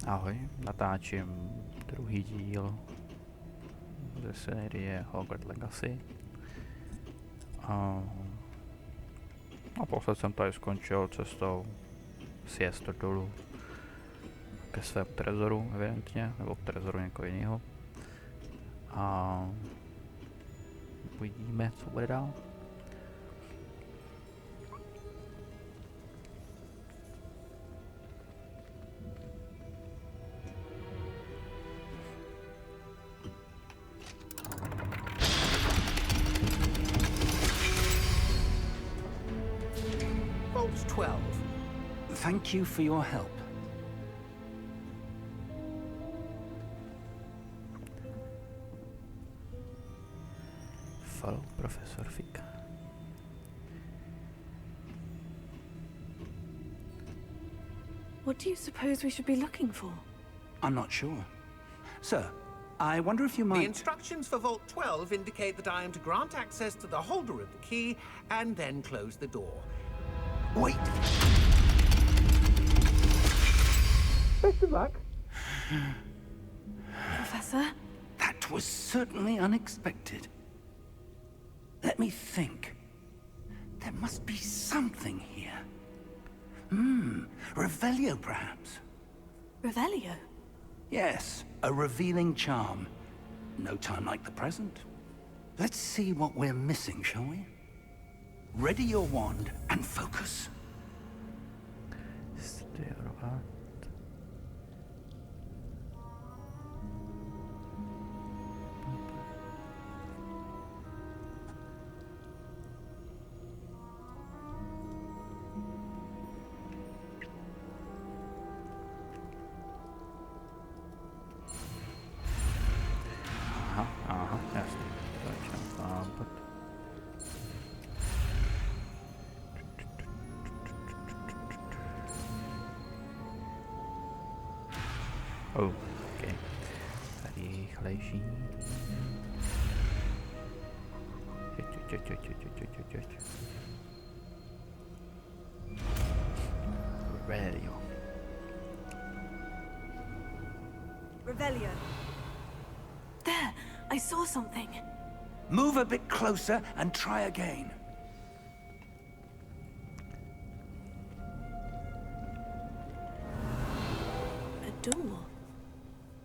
Ahoj, natáčím druhý díl ze série Hogwarts Legacy. A naposled jsem tady skončil cestou sjezd dolů ke svému trezoru, evidentně, nebo k trezoru někoho jiného. A uvidíme, co bude dál. Vault 12. Thank you for your help. Follow Professor Fick. What do you suppose we should be looking for? I'm not sure. Sir, I wonder if you might... The instructions for Vault 12 indicate that I am to grant access to the holder of the key and then close the door. Wait! Best of luck. Professor? That was certainly unexpected. Let me think. There must be something here. Revelio, perhaps? Revelio? Yes, a revealing charm. No time like the present. Let's see what we're missing, shall we? Ready your wand and focus. Sledovat. Aha, jasně. Začneme chápat. Oh, okay. Rychlejší. Revelio. Revelio. There! I saw something. Move a bit closer and try again. A door.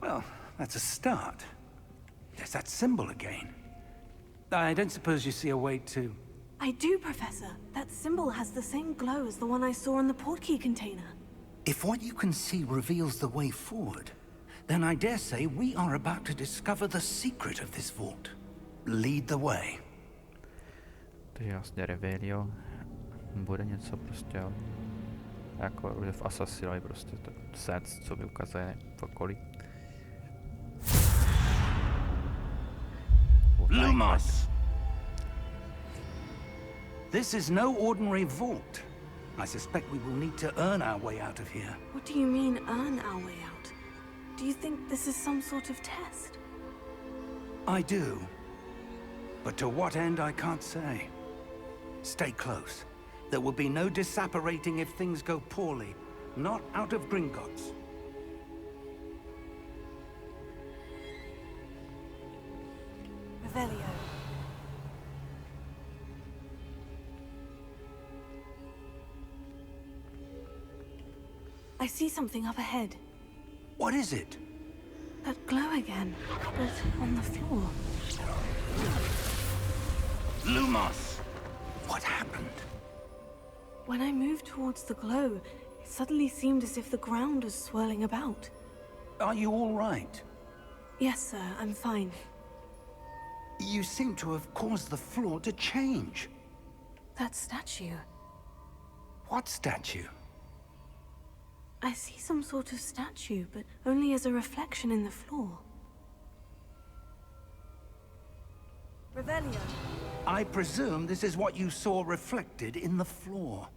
Well, that's a start. There's that symbol again. I don't suppose you see a way to... I do, Professor. That symbol has the same glow as the one I saw in the portkey container. If what you can see reveals the way forward, then I dare say we are about to discover the secret of this vault. Lead the way. To je vlastně Revelio. Bude něco prostě jako v Assassinovi prostě to set, co mi ukazuje v okolí. Lumos! This is no ordinary vault. I suspect we will need to earn our way out of here. What do you mean, earn our way out? Do you think this is some sort of test? I do. But to what end, I can't say. Stay close. There will be no disapparating if things go poorly. Not out of Gringotts. Revelio. I see something up ahead. What is it? That glow again, but on the floor. Lumos! What happened? When I moved towards the glow, it suddenly seemed as if the ground was swirling about. Are you all right? Yes, sir, I'm fine. You seem to have caused the floor to change. That statue. What statue? I see some sort of statue, but only as a reflection in the floor. Revelio. I presume this is what you saw reflected in the floor.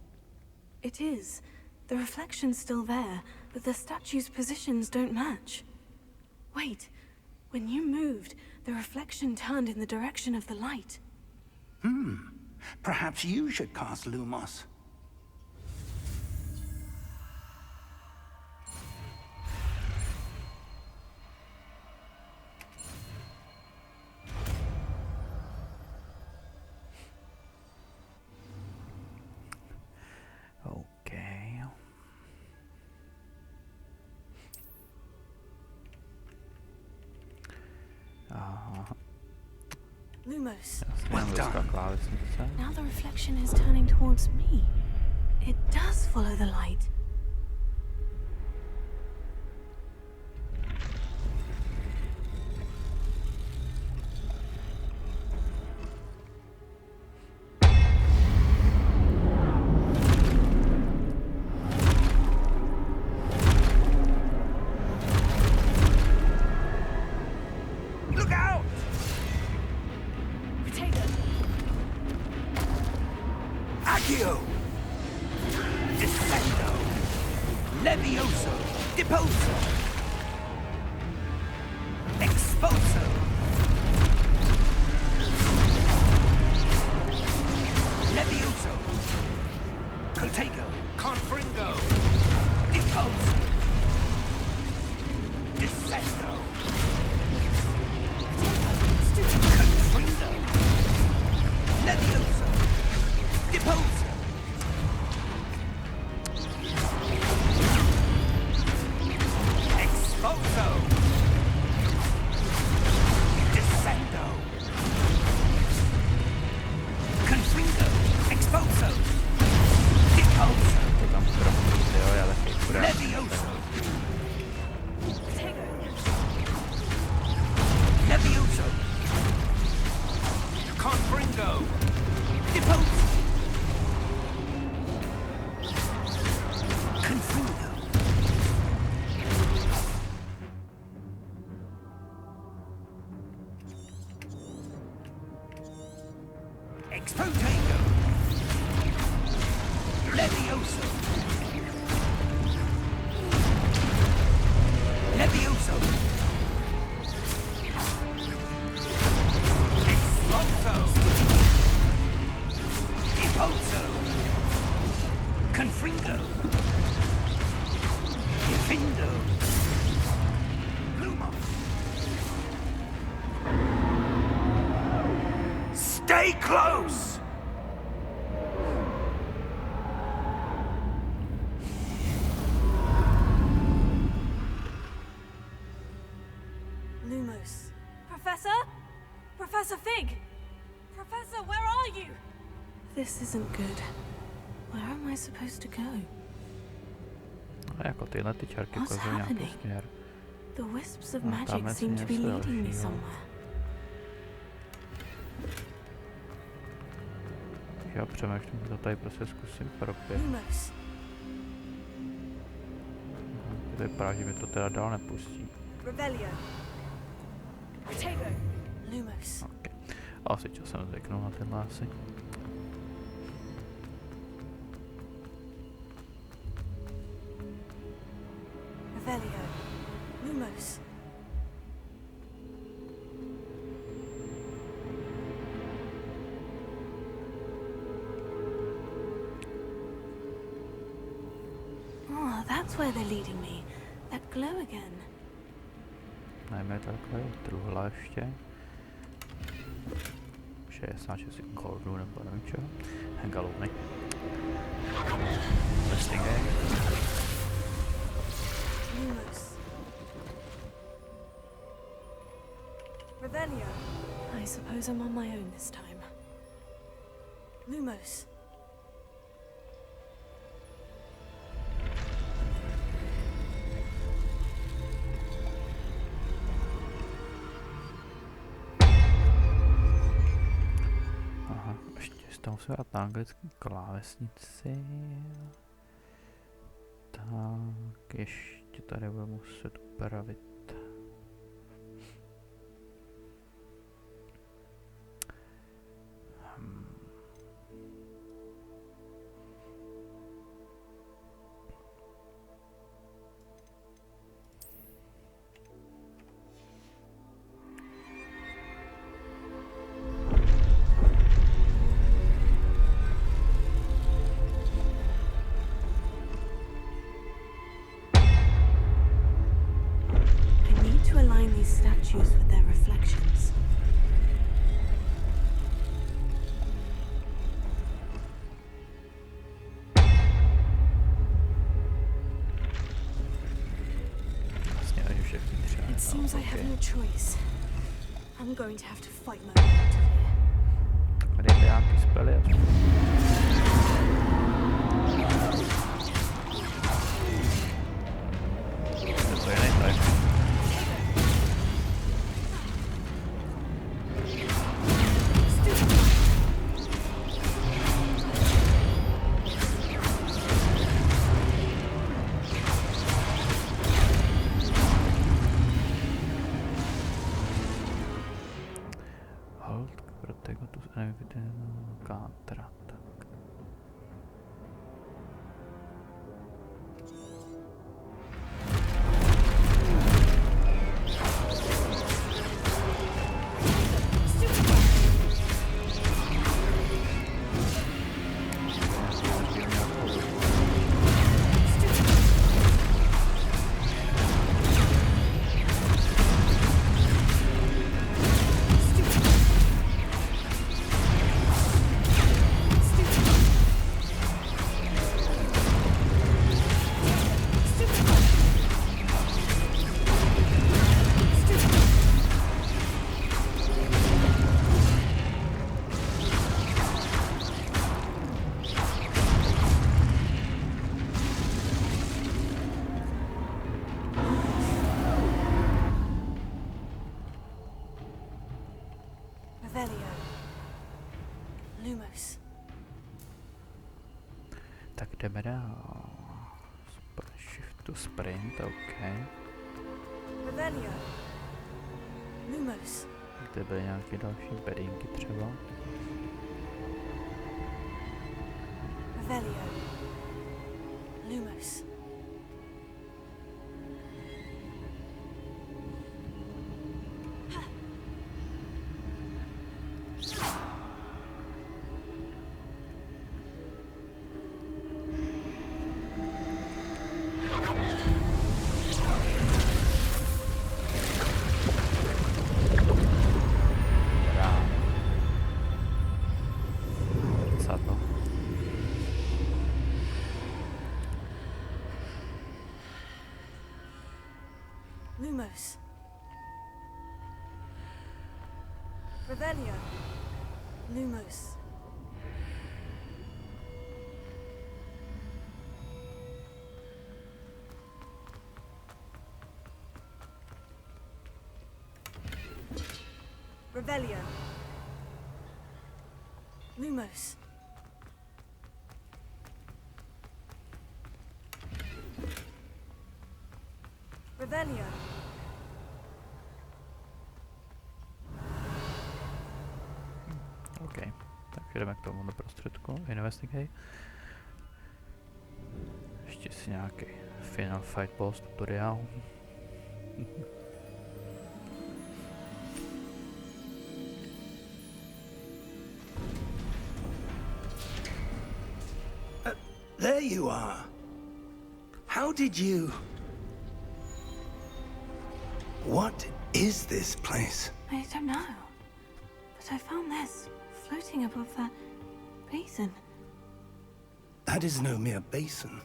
It is. The reflection's still there, but the statue's positions don't match. Wait. When you moved, the reflection turned in the direction of the light. Perhaps you should cast Lumos. Lumos. Jasně, Well anglická done. klávesnice. Now the reflection is turning towards me. It does follow the light. Look out! Potato. Accio! Descendo! Levioso! Deposo! Expulso! Levioso! Contago! Confringo! Deposo! Descendo! Confringo! Levioso! Deposo! Expulso! Descendo! Confringo! Expulso! Deposo! To tam trochu, jo, já taky akorát. Levioso! Potato. Levioso! Confringo! Deposo! Confringo! Expotato! Levioso! Levioso! Expulso! Deposo! Confringo! Defindo! Lumos! Stay close! Lumos. Professor? Professor Fig! Professor, where are you? This isn't good. Where am I supposed to go? A jako tyhle ty čarky What's ukazují nějaký happening? směr. The wisps of No, magic tamhle seem to be něco leading me dalšího. somewhere. Já přemýšlím, že to tady prostě zkusím propět. Lumos. To vypadá, že mi to teda dál nepustí. Revelio. Potato. Lumos. Okay. Asi časem zvyknu na tyhle asi. Revelio. Lumos. Oh, that's where they're leading me. That glow again. Najmä takhle truhla ještě. 66 goldů nebo nevím čeho. Galony. Listing game. Lumos. Revelio. I suppose I'm on my own this time. Lumos. Aha, ještě z toho musím dát na anglický klávesnici. Tak, ještě tady budu muset upravit. I need to align these statues with their reflections. Vlastně ani všechny třeba. It seems I have Okay. no choice. I'm going to have to fight my way out of here. nějaký spely aspoň. To je nejtaj. Hold, protegotus evident counterattack. Revelio. Lumos. Tak jdeme dál. Shift to sprint, OK. Revelio. Lumos. Kde byly nějaké další bedinky třeba? Revelio. Lumos. Lumos. Revelio. Lumos. Revelio. Lumos. Revelio. OK, tak jdeme k tomu do prostředku. Investigate. Ještě si nějaký final fight boss tutoriál. There you are. How did you... What is this place? I don't know. But I found this floating above that basin. That is no mere basin.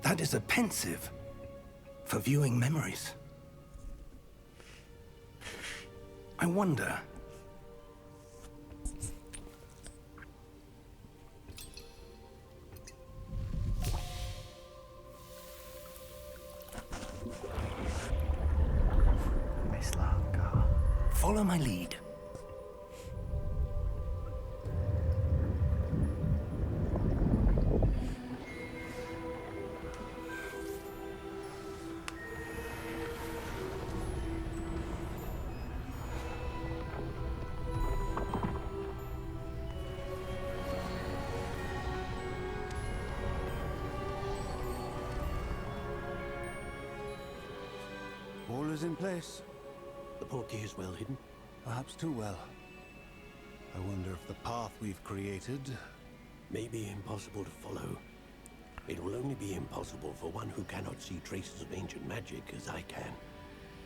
That is a pensive for viewing memories. I wonder... Follow my lead. All is in place. The portkey is well hidden. Perhaps too well. I wonder if the path we've created... May be impossible to follow. It will only be impossible for one who cannot see traces of ancient magic as I can.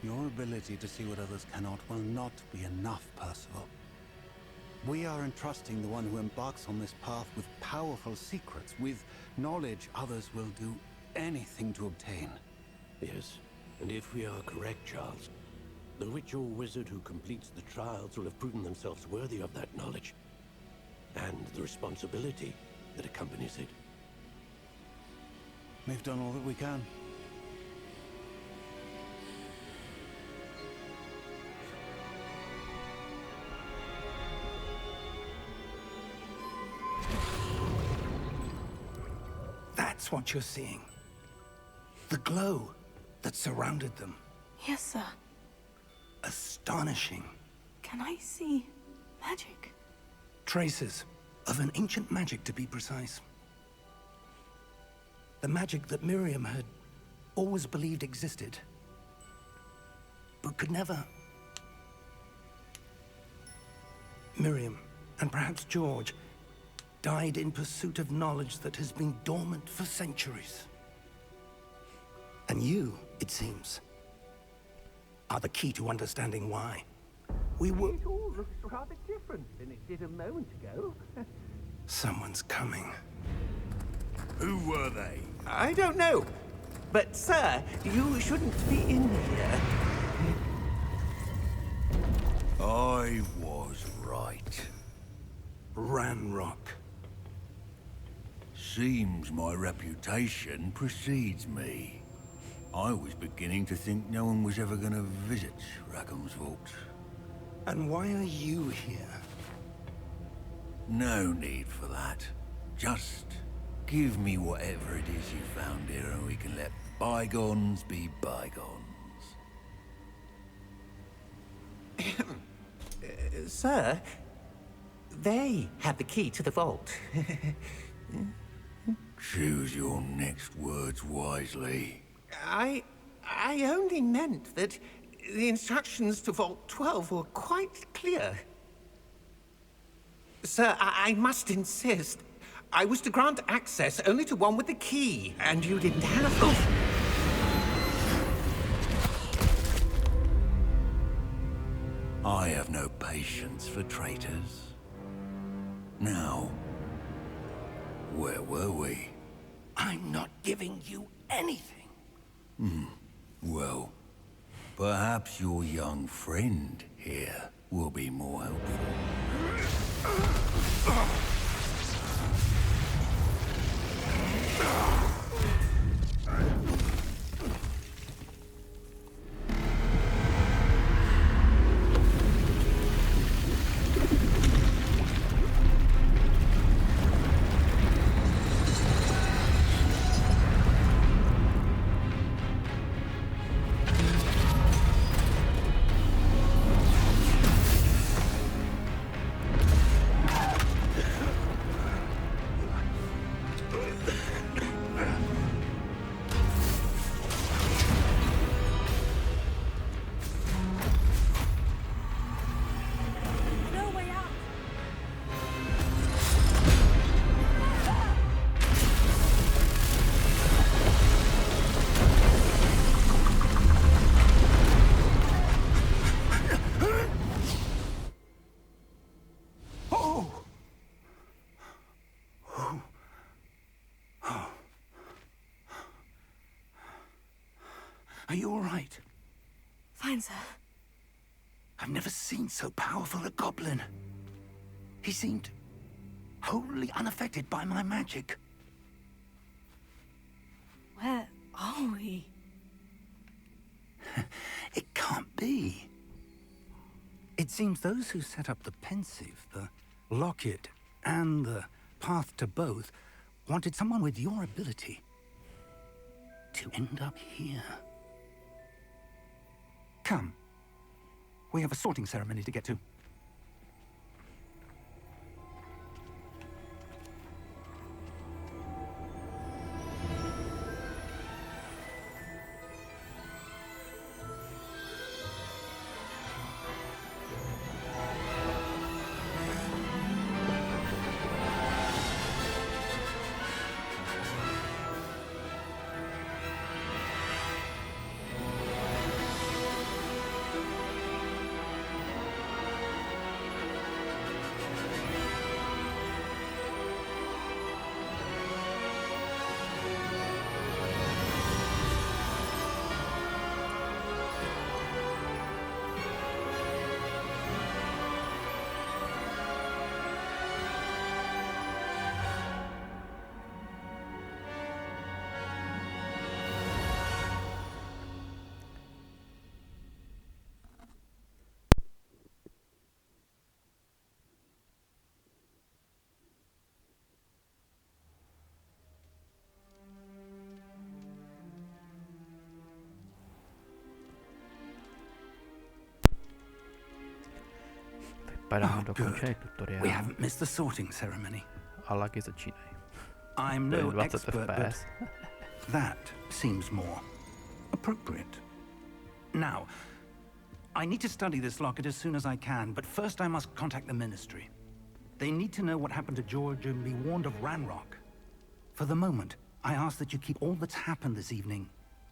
Your ability to see what others cannot will not be enough, Percival. We are entrusting the one who embarks on this path with powerful secrets, with knowledge others will do anything to obtain. Yes, and if we are correct, Charles, the witch or wizard who completes the trials will have proven themselves worthy of that knowledge. and the responsibility that accompanies it. We've done all that we can. That's what you're seeing. The glow that surrounded them. Yes, sir. Astonishing. Can I see magic? Traces of an ancient magic, to be precise. The magic that Miriam had always believed existed, but could never. Miriam, and perhaps George, died in pursuit of knowledge that has been dormant for centuries. And you, it seems, are the key to understanding why. We were... It all looks rather different than it did a moment ago. Someone's coming. Who were they? I don't know. But, sir, you shouldn't be in here. I was right. Ranrock. Seems my reputation precedes me. I was beginning to think no one was ever going to visit Rackham's vault. And why are you here? No need for that. Just give me whatever it is you found here and we can let bygones be bygones. Sir, they had the key to the vault. Choose your next words wisely. I only meant that the instructions to Vault 12 were quite clear. Sir, I must insist. I was to grant access only to one with the key, and you didn't have... Oh. I have no patience for traitors. Now, where were we? I'm not giving you anything. Well, perhaps your young friend here will be more helpful. No way out! Oh! Oh. Oh. Are you all right? Fine, sir. I've never seen so powerful a goblin. He seemed wholly unaffected by my magic. Where are we? It can't be. It seems those who set up the pensive, the locket, and the path to both wanted someone with your ability to end up here. Come. We have a sorting ceremony to get to. Vypadá Oh, dokončený good. tutoriál. We haven't missed the sorting ceremony. A lagy začínají. I'm To je no 20 expert, but FPS. that seems more appropriate. Now, I need to study this locket as soon as I can, but first I must contact the Ministry. They need to know what happened to George and be warned of Ranrock. For the moment, I ask that you keep all that's happened this evening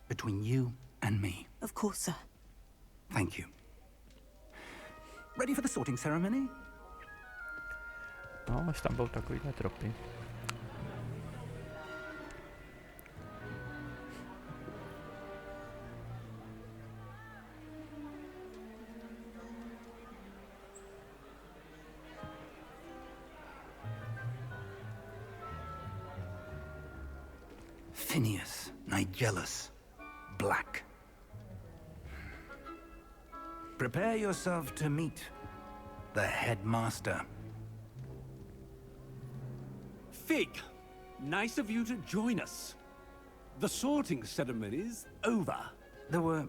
between you and me. Of course, sir. Thank you. Ready for the sorting ceremony? No, až tam budou takovýhle tropy. Phineas, Nigellus, Black. Prepare yourself to meet the headmaster. Fig, nice of you to join us. The sorting ceremony's over. There were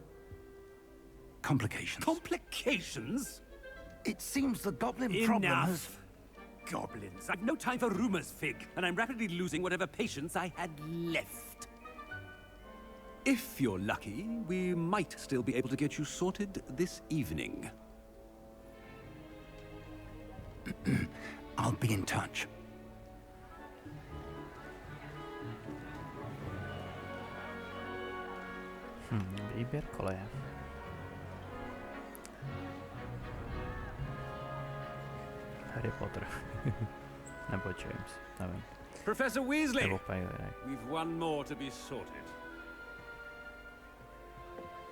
complications. Complications? It seems the goblin problem has... Enough! Goblins. I've no time for rumors, Fig, and I'm rapidly losing whatever patience I had left. If you're lucky, we might still be able to get you sorted this evening. I'll be in touch. Výběr koleje. Harry Potter. Nebo James, nevím. Professor Weasley! Nebo Payday. We've one more to be sorted.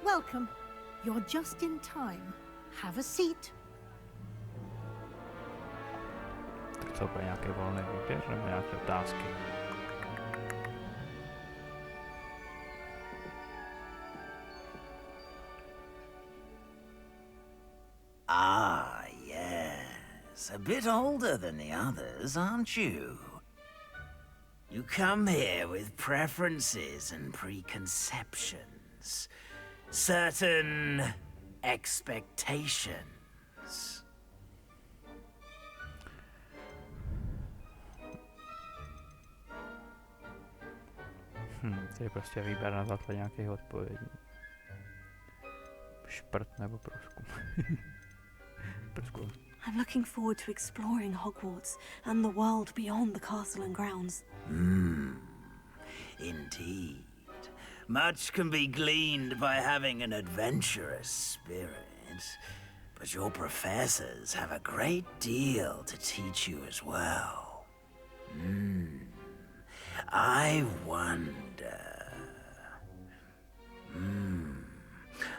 Welcome. You're just in time. Have a seat. Tak co, bude nějaký volný výběr nebo nějaké otázky? Ah, yes. A bit older than the others, aren't you? You come here with preferences and preconceptions. Certain expectations. To je prostě výběr na základě nějakých odpovědí. Šprt nebo průzkum. Průzkum. I'm looking forward to exploring Hogwarts and the world beyond the castle and grounds. Indeed. Much can be gleaned by having an adventurous spirit, but your professors have a great deal to teach you as well. I wonder...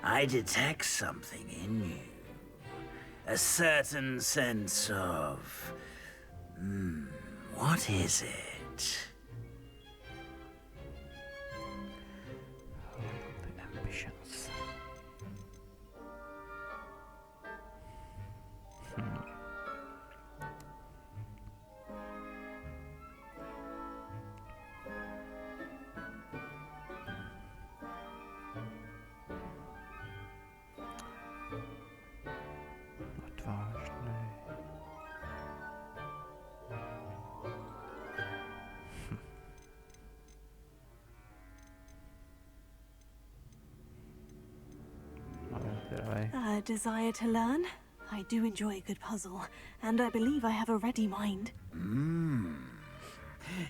I detect something in you. A certain sense of... what is it? The ambitions. Odvážný. A desire to learn? I do enjoy a good puzzle, and I believe I have a ready mind.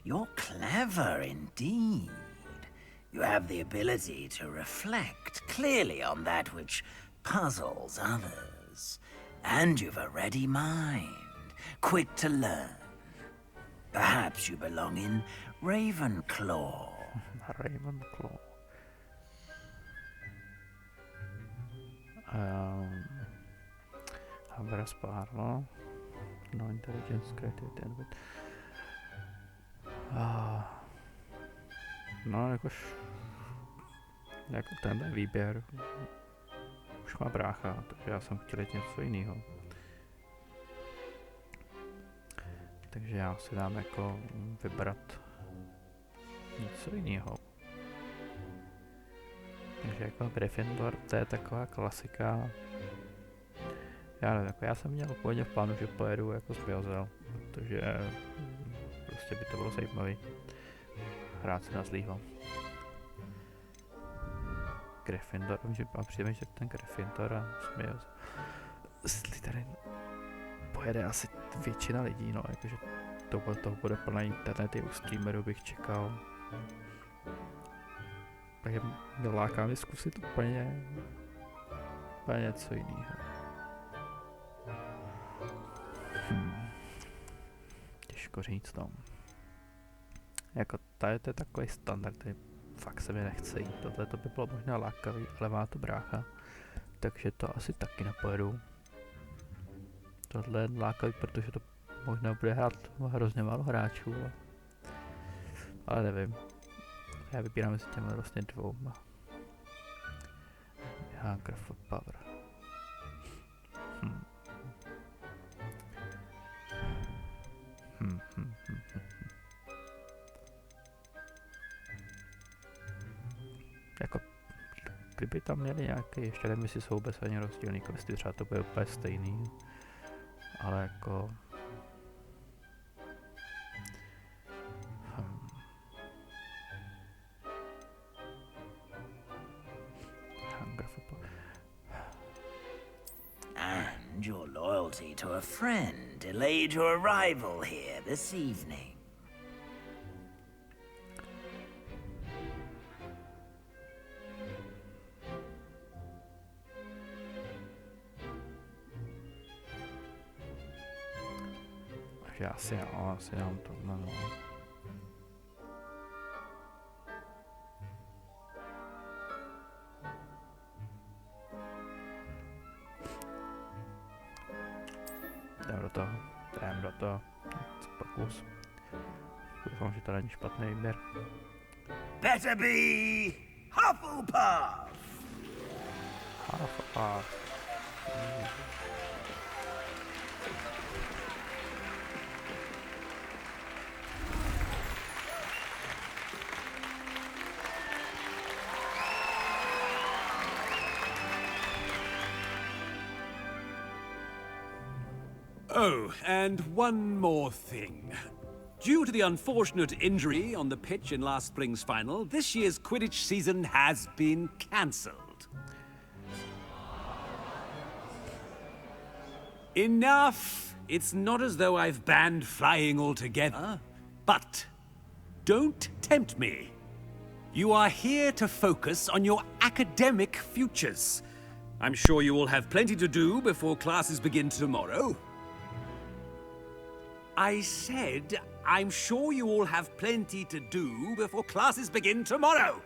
You're clever indeed. You have the ability to reflect clearly on that which puzzles others. And you've a ready mind, quick to learn. Perhaps you belong in Ravenclaw. Ravenclaw. Habra spárlo. No, intelligence, creativity, and wit. No, jakož... Jako tenhle výběr už má brácha, takže já jsem chtěl jít něco jiného. Takže já si dám jako vybrat něco jiného. Takže jako Gryffindor, to je taková klasika, Já nevím, jako já jsem měl původně v plánu, že pojedu jako z Biozel, protože prostě by to bylo zajímavý. Hrát si na zlýho. Gryffindor, že mám přijde, že ten Gryffindor a Slytherin pojede asi většina lidí, no, jakože toho bude plný internet, i u streamerů bych čekal. Takže mě láká mi zkusit úplně něco jiného. Těžko říct, no. Jako tady to je takový standard, který fakt se mi nechce jít. Tohle to by bylo možná lákavý, ale má to brácha. Takže to asi taky nepojedu. Tohle je lákavý, protože to možná bude hrát hrozně málo hráčů. Ale nevím. Já vybírám mezi těmi vlastně dvouma. Hunger for Power. Jako, kdyby tam měli nějaký, ještě nevím, jestli jsou vůbec ani rozdílný questy, třeba to bude úplně stejný. Ale jako... And your loyalty to a friend delayed your arrival here this evening. Takže asi dám tohle, no. Jdem do toho. Pokus. Doufám, že to není špatný výběr. Better be Hufflepuff! Hufflepuff. Oh, and one more thing. Due to the unfortunate injury on the pitch in last spring's final, this year's Quidditch season has been cancelled. Enough! It's not as though I've banned flying altogether, but don't tempt me. You are here to focus on your academic futures. I'm sure you will have plenty to do before classes begin tomorrow. I said, I'm sure you all have plenty to do before classes begin tomorrow.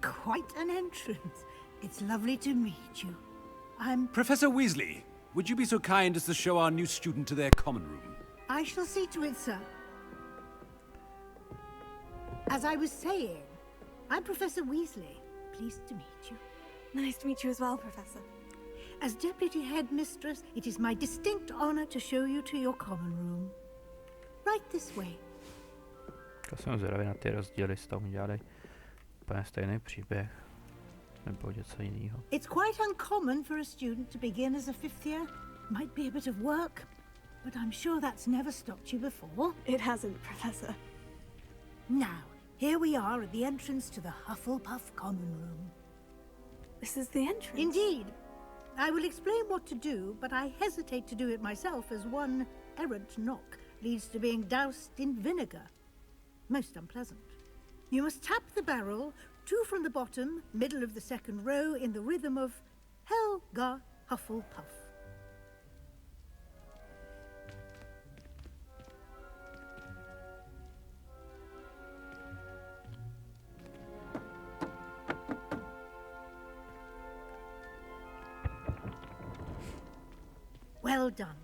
Quite an entrance. It's lovely to meet you. I'm... Professor Weasley, would you be so kind as to show our new student to their common room? I shall see to it, sir. As I was saying, I'm Professor Weasley. Pleased to meet you. Nice to meet you as well, Professor. As Deputy Headmistress, it is my distinct honor to show you to your common room. Right this way. To jsem zvědavý na ty rozdíly, s tom dělali úplně stejný příběh, nebo něco jiného. It's quite uncommon for a student to begin as a fifth year. Might be a bit of work, but I'm sure that's never stopped you before. It hasn't, Professor. Now, here we are at the entrance to the Hufflepuff common room. This is the entrance? Indeed. I will explain what to do, but I hesitate to do it myself as one errant knock leads to being doused in vinegar. Most unpleasant. You must tap the barrel, 2 from the bottom, middle of the second row, in the rhythm of Helga Hufflepuff. Well done.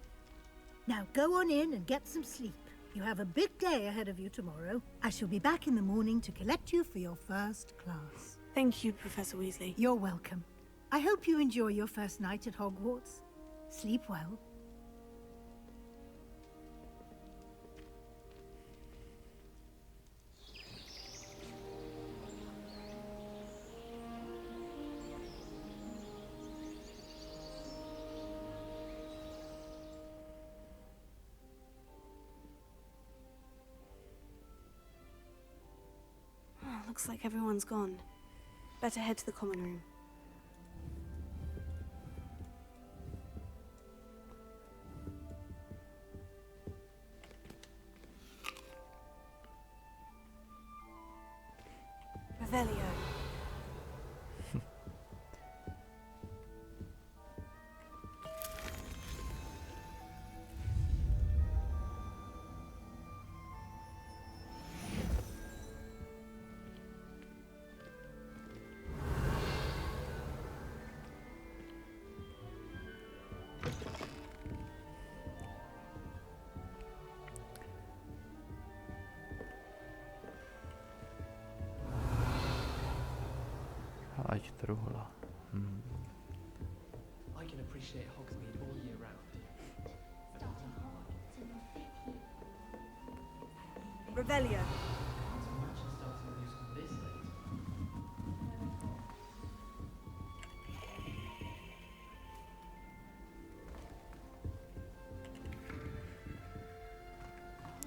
Now go on in and get some sleep. You have a big day ahead of you tomorrow. I shall be back in the morning to collect you for your first class. Thank you, Professor Weasley. You're welcome. I hope you enjoy your first night at Hogwarts. Sleep well. Looks like everyone's gone. Better head to the common room. Revelio. Ať truhla. I can appreciate Hogsmeade all year round. Revelio.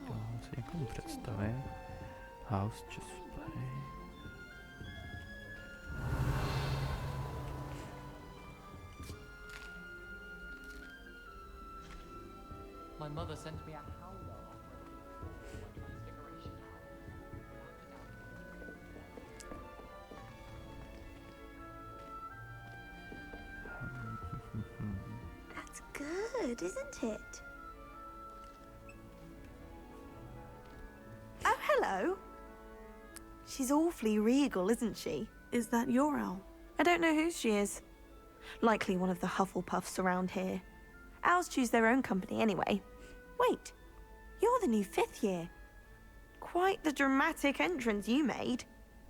To si někomu představit. House display. My mother sent me a howler offer for my transfiguration That's good, isn't it? Oh, hello. She's awfully regal, isn't she? Is that your owl? I don't know who she is. Likely one of the Hufflepuffs around here. Owls choose their own company anyway. Wait, you're the new 5th year. Quite the dramatic entrance you made.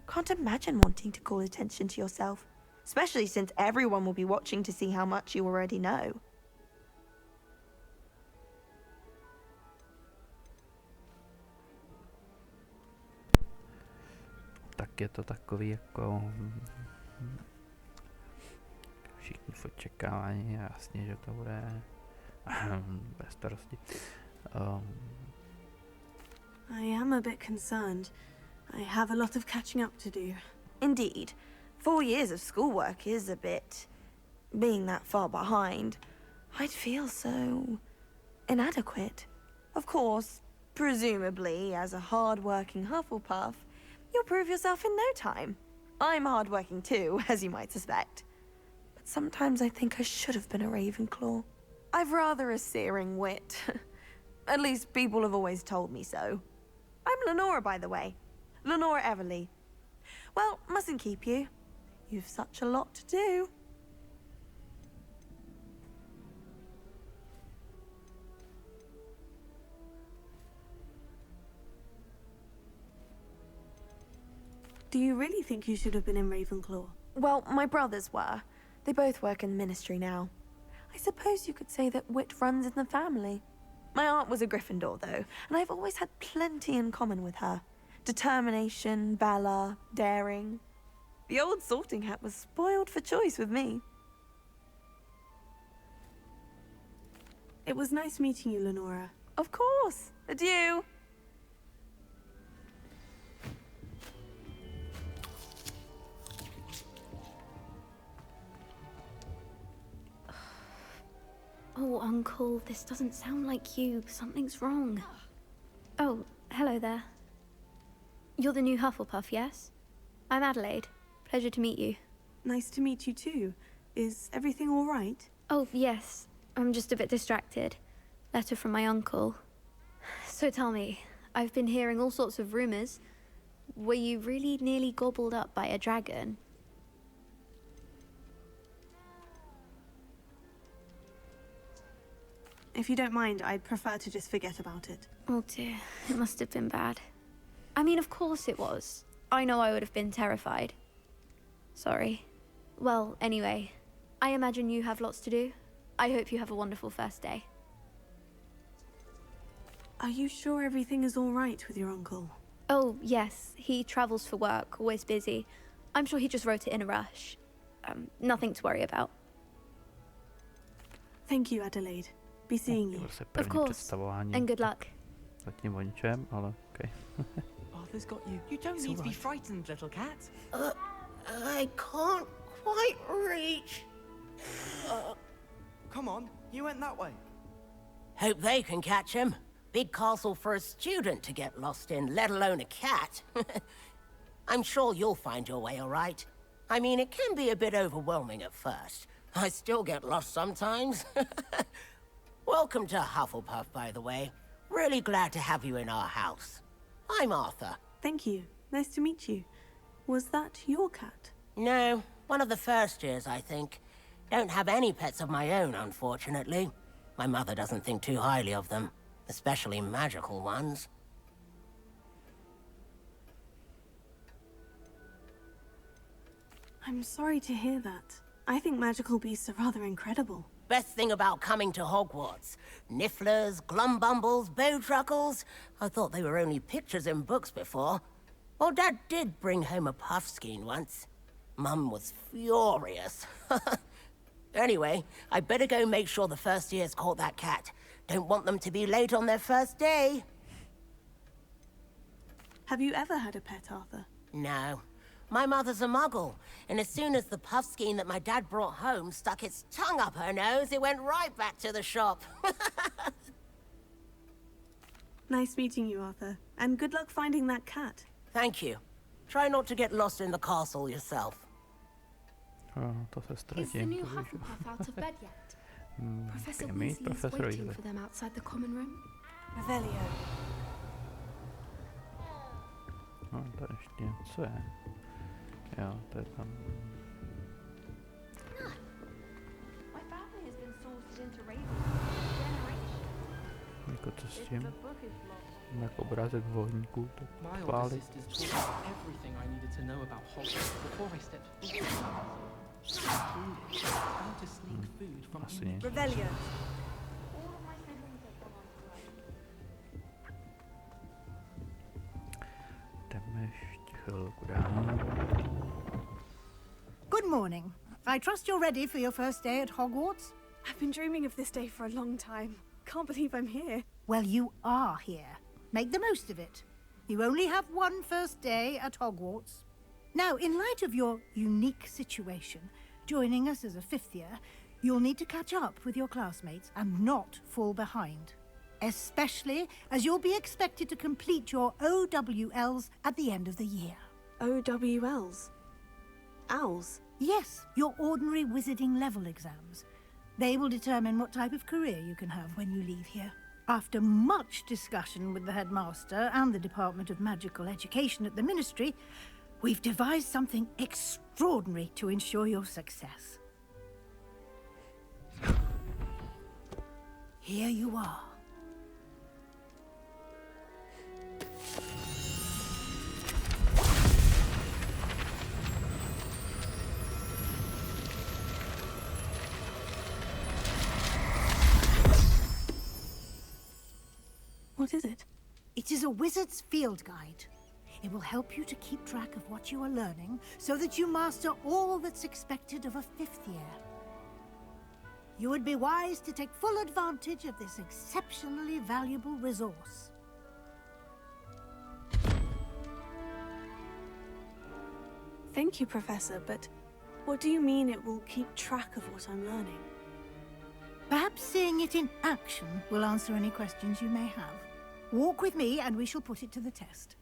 Can't imagine wanting to call attention to yourself, especially since everyone will be watching to see how much you already know. Tak je to takový jako... Všichni v očekávání, jasně, že to bude bez starosti. I am a bit concerned. I have a lot of catching up to do. Indeed. 4 years of schoolwork is a bit... Being that far behind, I'd feel so... inadequate. Of course, presumably, as a hard-working Hufflepuff, you'll prove yourself in no time. I'm hard-working too, as you might suspect. But sometimes I think I should have been a Ravenclaw. I've rather a searing wit. At least people have always told me so. I'm Lenora, by the way. Lenora Everly. Well, mustn't keep you. You've such a lot to do. Do you really think you should have been in Ravenclaw? Well, my brothers were. They both work in the ministry now. I suppose you could say that wit runs in the family. My aunt was a Gryffindor, though, and I've always had plenty in common with her. Determination, valor, daring. The old sorting hat was spoiled for choice with me. It was nice meeting you, Lenora. Of course. Adieu. Oh, Uncle, this doesn't sound like you. Something's wrong. Oh, hello there. You're the new Hufflepuff, yes? I'm Adelaide. Pleasure to meet you. Nice to meet you too. Is everything all right? Oh, yes. I'm just a bit distracted. Letter from my uncle. So tell me, I've been hearing all sorts of rumors. Were you really nearly gobbled up by a dragon? If you don't mind, I'd prefer to just forget about it. Oh dear, it must have been bad. I mean, of course it was. I know I would have been terrified. Sorry. Well, anyway, I imagine you have lots to do. I hope you have a wonderful first day. Are you sure everything is all right with your uncle? Oh, yes. He travels for work, always busy. I'm sure he just wrote it in a rush. Nothing to worry about. Thank you, Adelaide. Be seeing you. Of course. And good luck. Zatím o ničem, ale okej. Are Arthur's got you. You don't It's need to be alright. frightened, little cat. I can't quite reach. Come on, you went that way. Hope they can catch him. Big castle for a student to get lost in, let alone a cat. I'm sure you'll find your way all right. I mean, it can be a bit overwhelming at first. I still get lost sometimes. Welcome to Hufflepuff, by the way. Really glad to have you in our house. I'm Arthur. Thank you. Nice to meet you. Was that your cat? No, one of the first years, I think. Don't have any pets of my own, unfortunately. My mother doesn't think too highly of them, especially magical ones. I'm sorry to hear that. I think magical beasts are rather incredible. Best thing about coming to Hogwarts. Nifflers, glumbumbles, bowtruckles. I thought they were only pictures in books before. Well, Dad did bring home a puffskein once. Mum was furious. Anyway, I better go make sure the first years caught that cat. Don't want them to be late on their first day. Have you ever had a pet, Arthur? No. My mother's a muggle, and as soon as the puffskein that my dad brought home stuck its tongue up her nose, it went right back to the shop. Nice meeting you, Arthur. And good luck finding that cat. Thank you. Try not to get lost in the castle yourself. To se Is the ztratím. new to víš. Hufflepuff out of bed yet? Professor Můžeme jít, Weasley is profesor waiting Weasley. for them outside the common room. Revelio. No, tady ještě něco je. Jo, to je tam. My family has been sorted into Ravenclaw for generations. Jako co s If tím? the book is lost, Jak obrázek vohníků, to My older chválit. sisters taught me everything I needed to know about Hogwarts before I stepped foot in the castle. Including how to sneak food from Asi nic. Revelio. all of my siblings have gone on to life. Jdeme ještě chvilku dál. Good morning. I trust you're ready for your first day at Hogwarts? I've been dreaming of this day for a long time. Can't believe I'm here. Well, you are here. Make the most of it. You only have one first day at Hogwarts. Now, in light of your unique situation, joining us as a fifth year, you'll need to catch up with your classmates and not fall behind. Especially as you'll be expected to complete your OWLs at the end of the year. OWLs? Owls? Yes, your ordinary wizarding level exams. They will determine what type of career you can have when you leave here. After much discussion with the headmaster and the Department of Magical Education at the Ministry, we've devised something extraordinary to ensure your success. Here you are. What is it? It is a wizard's field guide. It will help you to keep track of what you are learning so that you master all that's expected of a fifth year. You would be wise to take full advantage of this exceptionally valuable resource. Thank you, Professor, but what do you mean it will keep track of what I'm learning? Perhaps seeing it in action will answer any questions you may have. Walk with me and we shall put it to the test.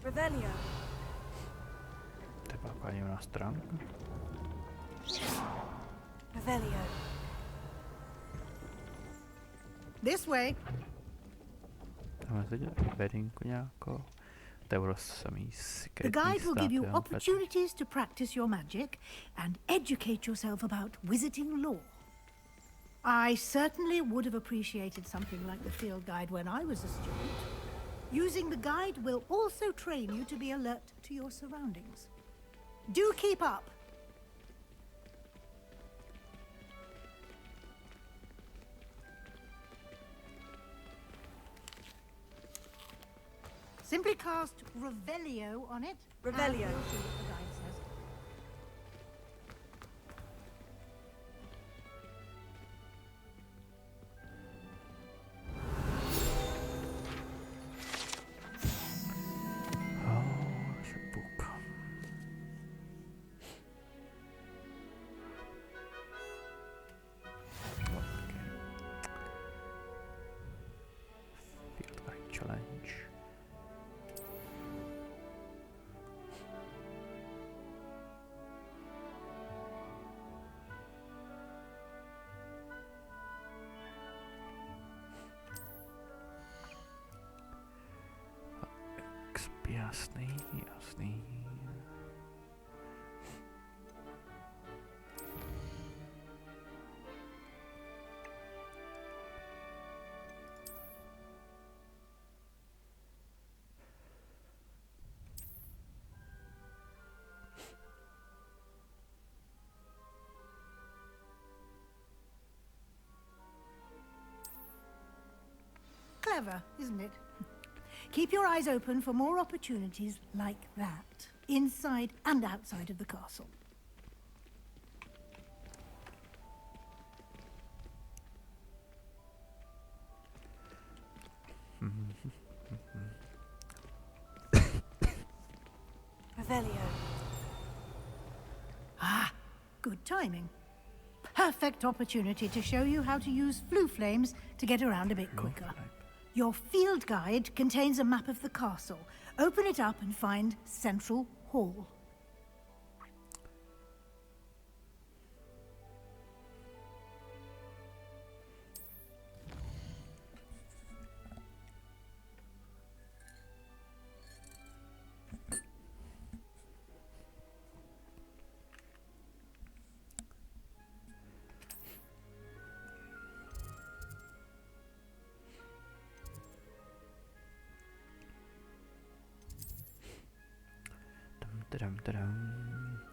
Revelio. To je pak divná stránka. Revelio. This way. Tam je teď bedinku nějakou. To bylo samý The sekretní guide will give you stát, jo, opportunities to practice your magic and educate yourself about wizarding lore. I certainly would have appreciated something like the field guide when I was a student. Using the guide will also train you to be alert to your surroundings. Do keep up. Simply cast Revelio on it. Revelio. And we'll see what the guide says. challenge. Jasný, jasný. Clever, isn't it? Keep your eyes open for more opportunities like that, inside and outside of the castle. Revelio. Ah, good timing. Perfect opportunity to show you how to use flue flames to get around a bit quicker. Your field guide contains a map of the castle. Open it up and find Central Hall.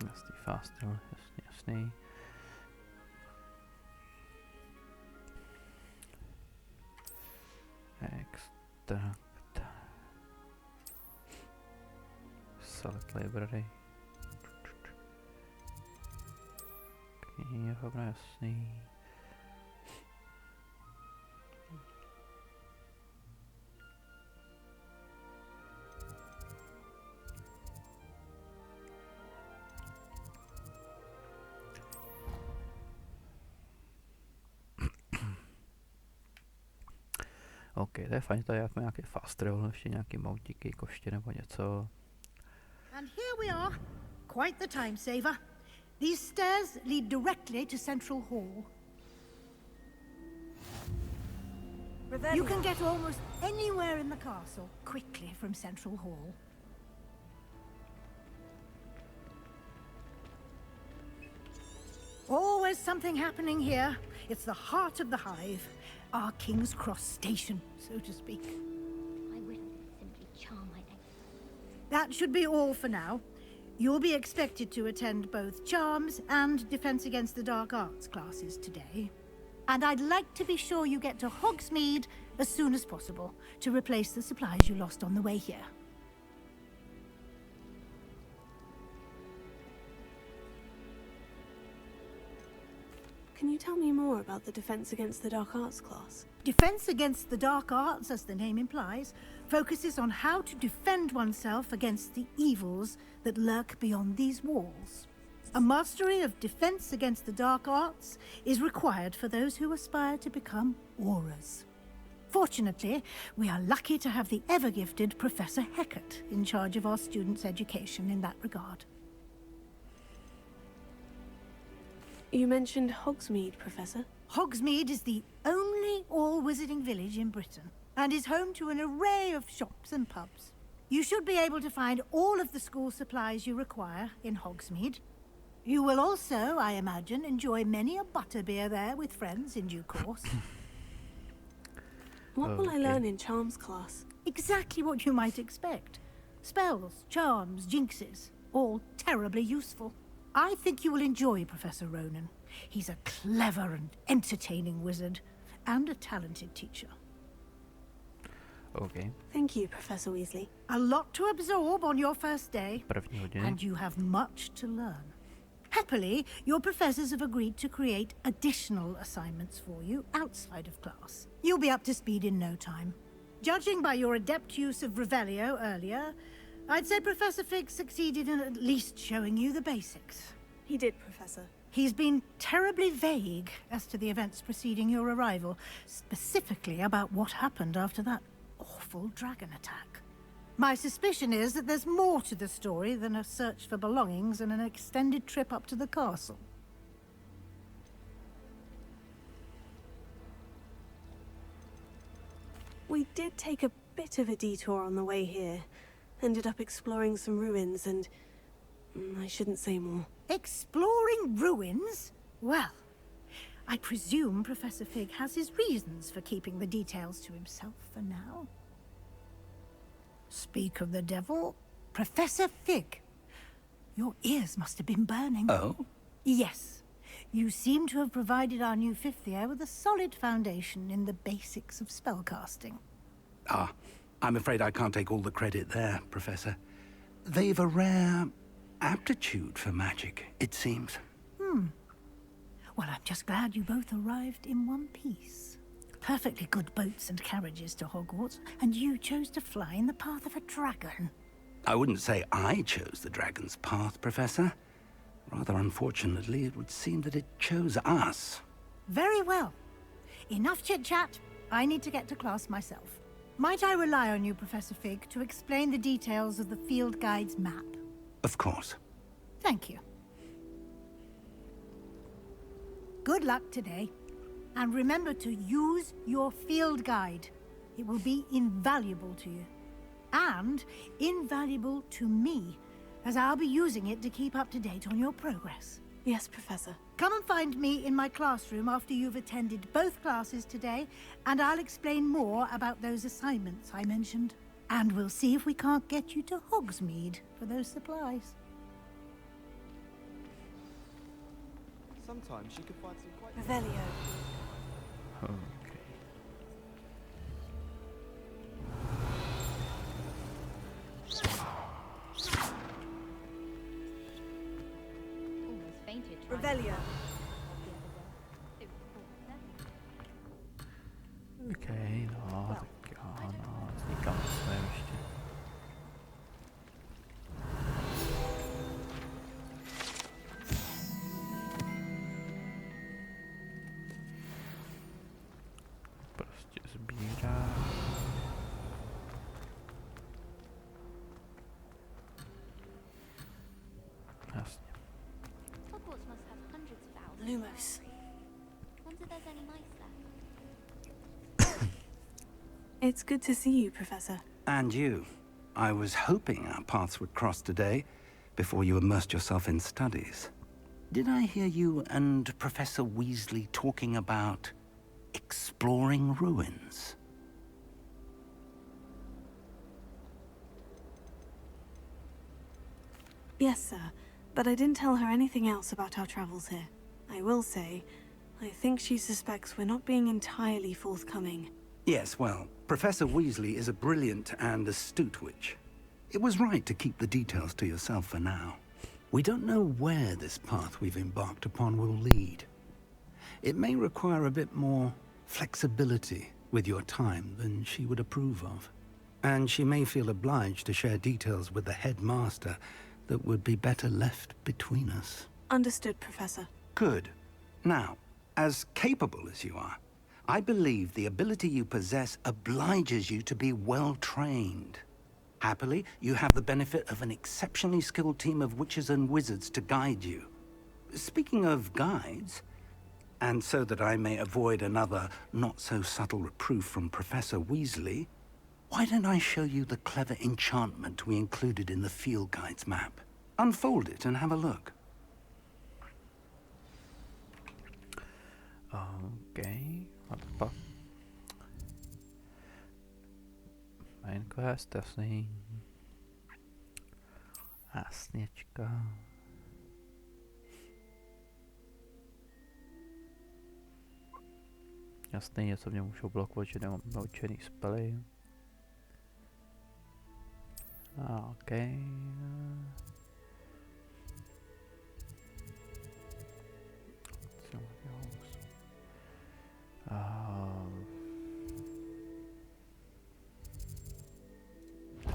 Jasný, faster, jasný, jasný. Extract. Select library. Knihovna, jasný. OK, to je fajn, tady jako nějaký fast travel, ještě nějaký moutíky, koště nebo něco. And here we are. Quite the time saver. These stairs lead directly to Central Hall. Revelio. You can get almost anywhere in the castle quickly from Central Hall. Always something happening here. It's the heart of the hive. Our King's Cross station, so to speak. I will simply charm my ex. That should be all for now. You'll be expected to attend both Charms and Defense Against the Dark Arts classes today. And I'd like to be sure you get to Hogsmeade as soon as possible to replace the supplies you lost on the way here. Can you tell me more about the Defense Against the Dark Arts class? Defense Against the Dark Arts, as the name implies, focuses on how to defend oneself against the evils that lurk beyond these walls. A mastery of Defense Against the Dark Arts is required for those who aspire to become Aurors. Fortunately, we are lucky to have the ever-gifted Professor Hecat in charge of our students' education in that regard. You mentioned Hogsmeade, Professor. Hogsmeade is the only all-wizarding village in Britain, and is home to an array of shops and pubs. You should be able to find all of the school supplies you require in Hogsmeade. You will also, I imagine, enjoy many a butterbeer there with friends in due course. What will I learn in Charms class? Exactly what you might expect. Spells, charms, jinxes, all terribly useful. I think you will enjoy Professor Ronan. He's a clever and entertaining wizard, and a talented teacher. OK. Thank you, Professor Weasley. A lot to absorb on your first day, První hodiny. and you have much to learn. Happily, your professors have agreed to create additional assignments for you outside of class. You'll be up to speed in no time. Judging by your adept use of Revelio earlier, I'd say Professor Fig succeeded in at least showing you the basics. He did, Professor. He's been terribly vague as to the events preceding your arrival, specifically about what happened after that awful dragon attack. My suspicion is that there's more to the story than a search for belongings and an extended trip up to the castle. We did take a bit of a detour on the way here. Ended up exploring some ruins and... I shouldn't say more. Exploring ruins? Well, I presume Professor Fig has his reasons for keeping the details to himself for now. Speak of the devil, Professor Fig. Your ears must have been burning. Oh? Yes. You seem to have provided our new fifth year with a solid foundation in the basics of spellcasting. Ah, I'm afraid I can't take all the credit there, Professor. They've a rare aptitude for magic, it seems. Well, I'm just glad you both arrived in one piece. Perfectly good boats and carriages to Hogwarts, and you chose to fly in the path of a dragon. I wouldn't say I chose the dragon's path, Professor. Rather unfortunately, it would seem that it chose us. Very well. Enough chit-chat. I need to get to class myself. Might I rely on you, Professor Fig, to explain the details of the field guide's map? Of course. Thank you. Good luck today. And remember to use your field guide. It will be invaluable to you. And invaluable to me, as I'll be using it to keep up to date on your progress. Yes, Professor. Come and find me in my classroom after you've attended both classes today, and I'll explain more about those assignments I mentioned. And we'll see if we can't get you to Hogsmeade for those supplies. Sometimes she could find some quite... Revelio. Okay. Almost fainted. Revelio. Okej, no, tak jo, no, nikam jsme ještě. Prostě sbírá. Jasně. Hogwarts must have hundreds of owls. Lumos. Wonder if there's any mice there. It's good to see you, Professor. And you. I was hoping our paths would cross today, before you immersed yourself in studies. Did I hear you and Professor Weasley talking about exploring ruins? Yes, sir. But I didn't tell her anything else about our travels here. I will say, I think she suspects we're not being entirely forthcoming. Yes, well, Professor Weasley is a brilliant and astute witch. It was right to keep the details to yourself for now. We don't know where this path we've embarked upon will lead. It may require a bit more flexibility with your time than she would approve of. And she may feel obliged to share details with the headmaster that would be better left between us. Understood, Professor. Good. Now, as capable as you are, I believe the ability you possess obliges you to be well-trained. Happily, you have the benefit of an exceptionally skilled team of witches and wizards to guide you. Speaking of guides, and so that I may avoid another not-so-subtle reproof from Professor Weasley, why don't I show you the clever enchantment we included in the field guide's map? Unfold it and have a look. Okay, apa? Main quest, jasný. Jasněčka. Jasný, něco mě můžou blokovat, že nemám naučený spely. Okay.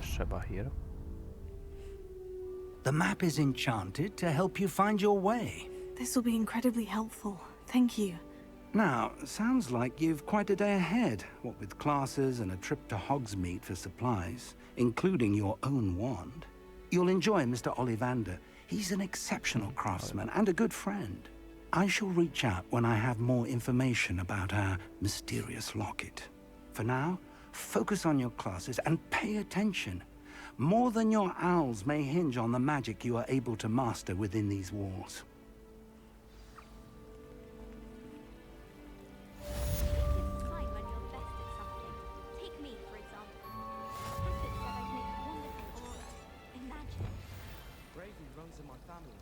Třeba here. The map is enchanted to help you find your way. This will be incredibly helpful. Thank you. Now, sounds like you've quite a day ahead, what with classes and a trip to Hogsmeade for supplies, including your own wand. You'll enjoy Mr. Ollivander. He's an exceptional craftsman and a good friend. I shall reach out when I have more information about our mysterious locket. For now, focus on your classes and pay attention. More than your owls may hinge on the magic you are able to master within these walls. Time when you're best at something. Take me, for example. Professor said I'd make wonderful aura. Imagine. Bravery runs in my family.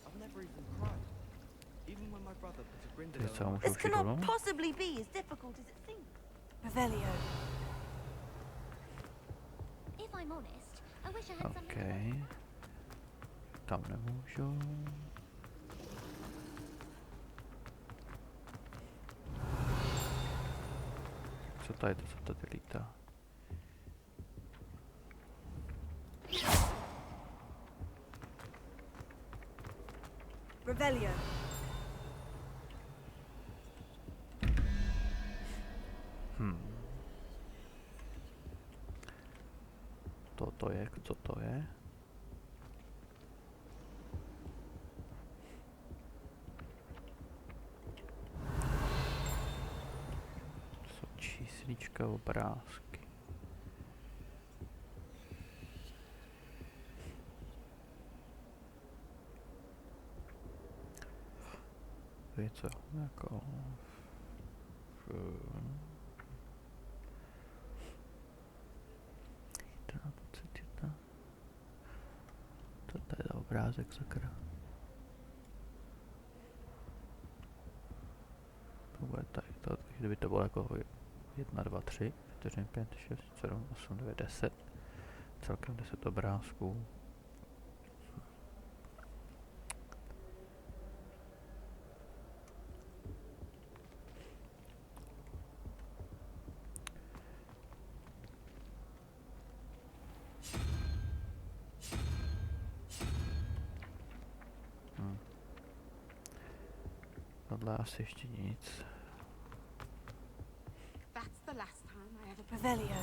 I've never even cried. Even when my brother put a Grindelwald Teď se vám This můžu cannot přijít possibly be as difficult as it seems. Revelio. If I'm honest, I wish I had something. OK. Tam nemůžu. Co tady, co tady lítá? Revelio. To je, co to je? To jsou číslička, obrázky. To je co? Jako... Co to je za obrázek, sakra? To bude tady, kdyby to bylo jako 1, 2, 3, 4, 5, 6, 7, 8, 9, 10. Celkem 10 obrázků. Tohle asi ještě nic. That's the last time I ever Revelio.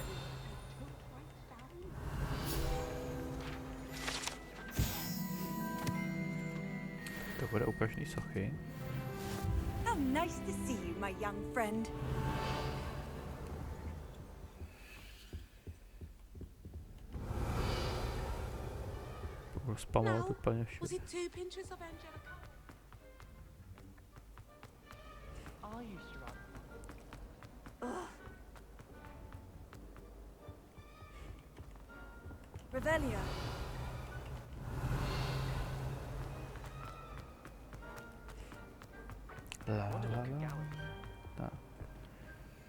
To bude u každý sochy. How nice to see you, my young friend. Budu spamovat úplně Was všude. it 2 pinches of Angelica? I used to run. Revelio. Tak.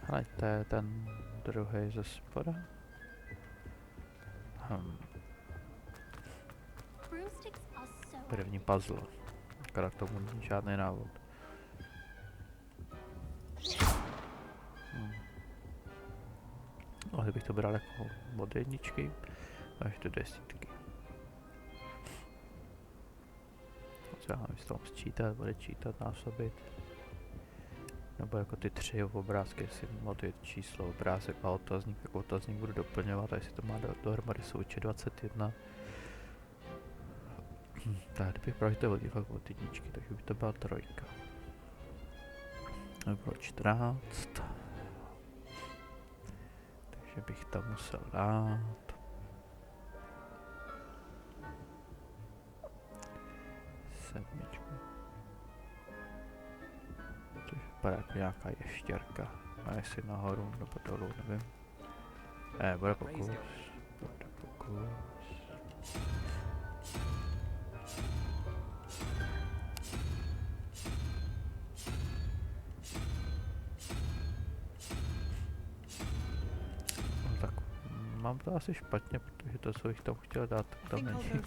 Hele, to je ten druhý ze spoda. Broomsticks are so První puzzle. Akorát k tomu není žádný návod. Ale kdybych to bral jako od jedničky, až do 10. Co já nevím, z toho sčítat, odečítat, násobit. Nebo jako ty 3 obrázky, jestli modlit číslo, obrázek a otazník, jako otazník budu doplňovat, a jestli to má dohromady součet 21. Tak, kdybych bral, že to je fakt od jedničky, takže by to byla 3. To by bylo 14. Takže bych tam musel dát. 7. Což vypadá jako nějaká ještěrka. A jestli nahoru nebo dolů, nevím. Bude pokus. Bude pokus. No tak mám to asi špatně, protože to, co bych tam chtěl dát, tak tam není.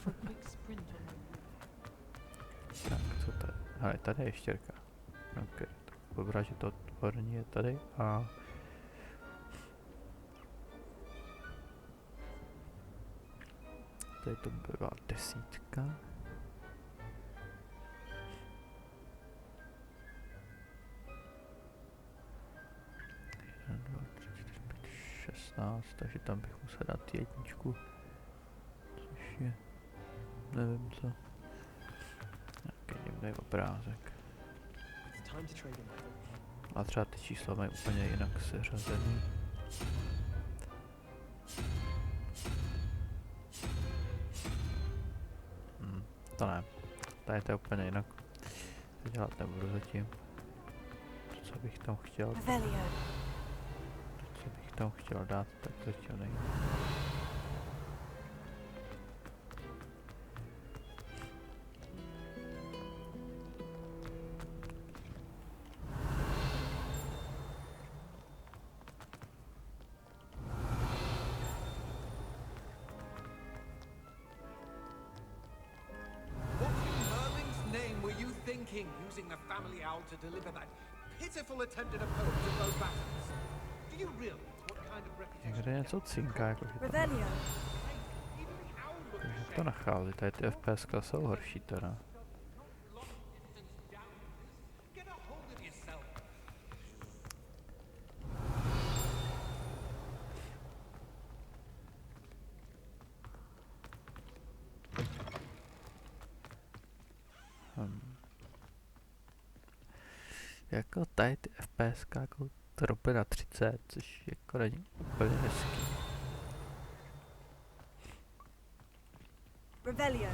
Tak, co tady? Hele, tady je ještěrka. Ok, tak dobrá, že to horní je tady a... Tady to byla 10. 15, takže tam bych musel dát jedničku, což je, nevím co, nějaký divný obrázek. A třeba ty čísla mají úplně jinak seřazený. To ne, tady to je úplně jinak. To dělat nebudu zatím. To, co bych tam chtěl, dát, tak zatím nejde. Using the family owl to deliver that pitiful attempt at a poem to both battles. Do you realize what kind of reputation? Někde něco cinká, jakože to. Takže to nachází, tady ty FPSka jsou horší teda. Jako tady ty FPS jako dropy na 30, což jako není úplně hezký. Revelio.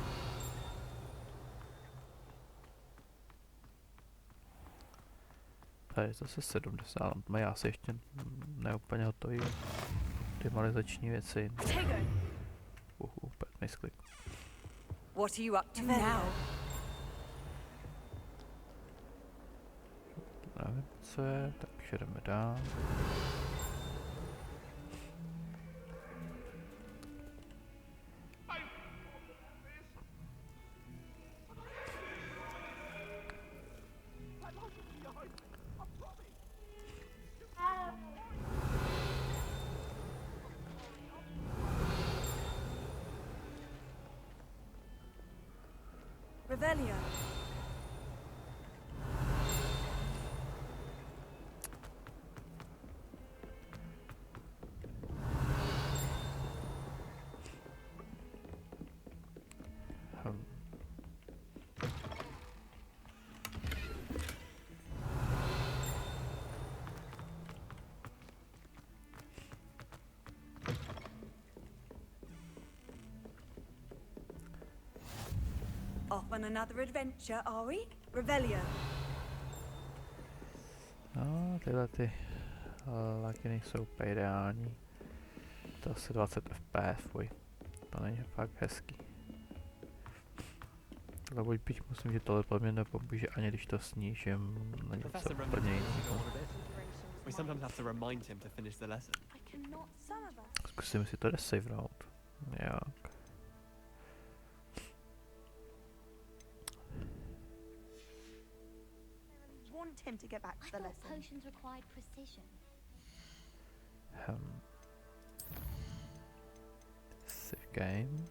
Tady je zase 70, má já se ještě neúplně hotový optimalizační věci. Úplně misklik. What are you up to now? Nevím, co je, takže jdeme dál. Revelio. Off on another adventure, are we? Revelio. No, tyhle ty lagy nejsou úplně ideální. To asi 20 FPS, fuj. To není fakt hezký. Ale buď byť musím, že tohle pro mě nepomůže, ani když to snížím na něco úplně jiného. Zkusím si to desavenout. Jak? Want him to get back to the lesson. Potions required precision. Save game.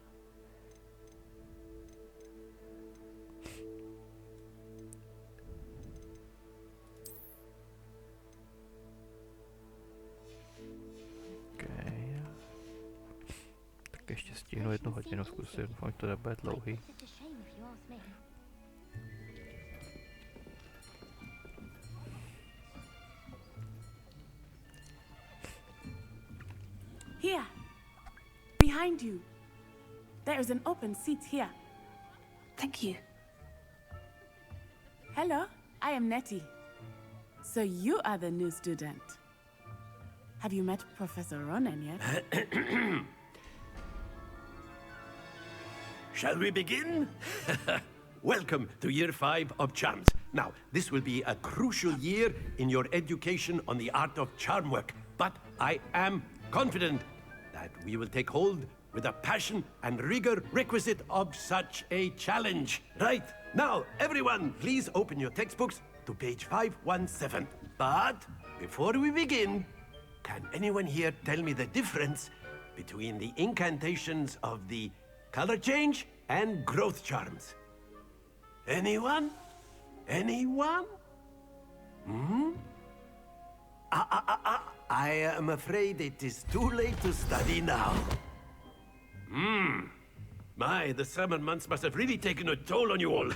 Okay. Tak ještě stihnu 1 hodinu, zkusím, doufám, že to nebude dlouhý. Here, behind you. There is an open seat here. Thank you. Hello, I am Nettie. So you are the new student. Have you met Professor Ronan yet? Shall we begin? Welcome to Year 5 of Charms. Now, this will be a crucial year in your education on the art of charm work, but I am confident that we will take hold with the passion and rigor requisite of such a challenge. Right, now, everyone, please open your textbooks to page 517. But before we begin, can anyone here tell me the difference between the incantations of the color change and growth charms? Anyone? Anyone? Hmm? I am afraid it is too late to study now. My, the summer months must have really taken a toll on you all.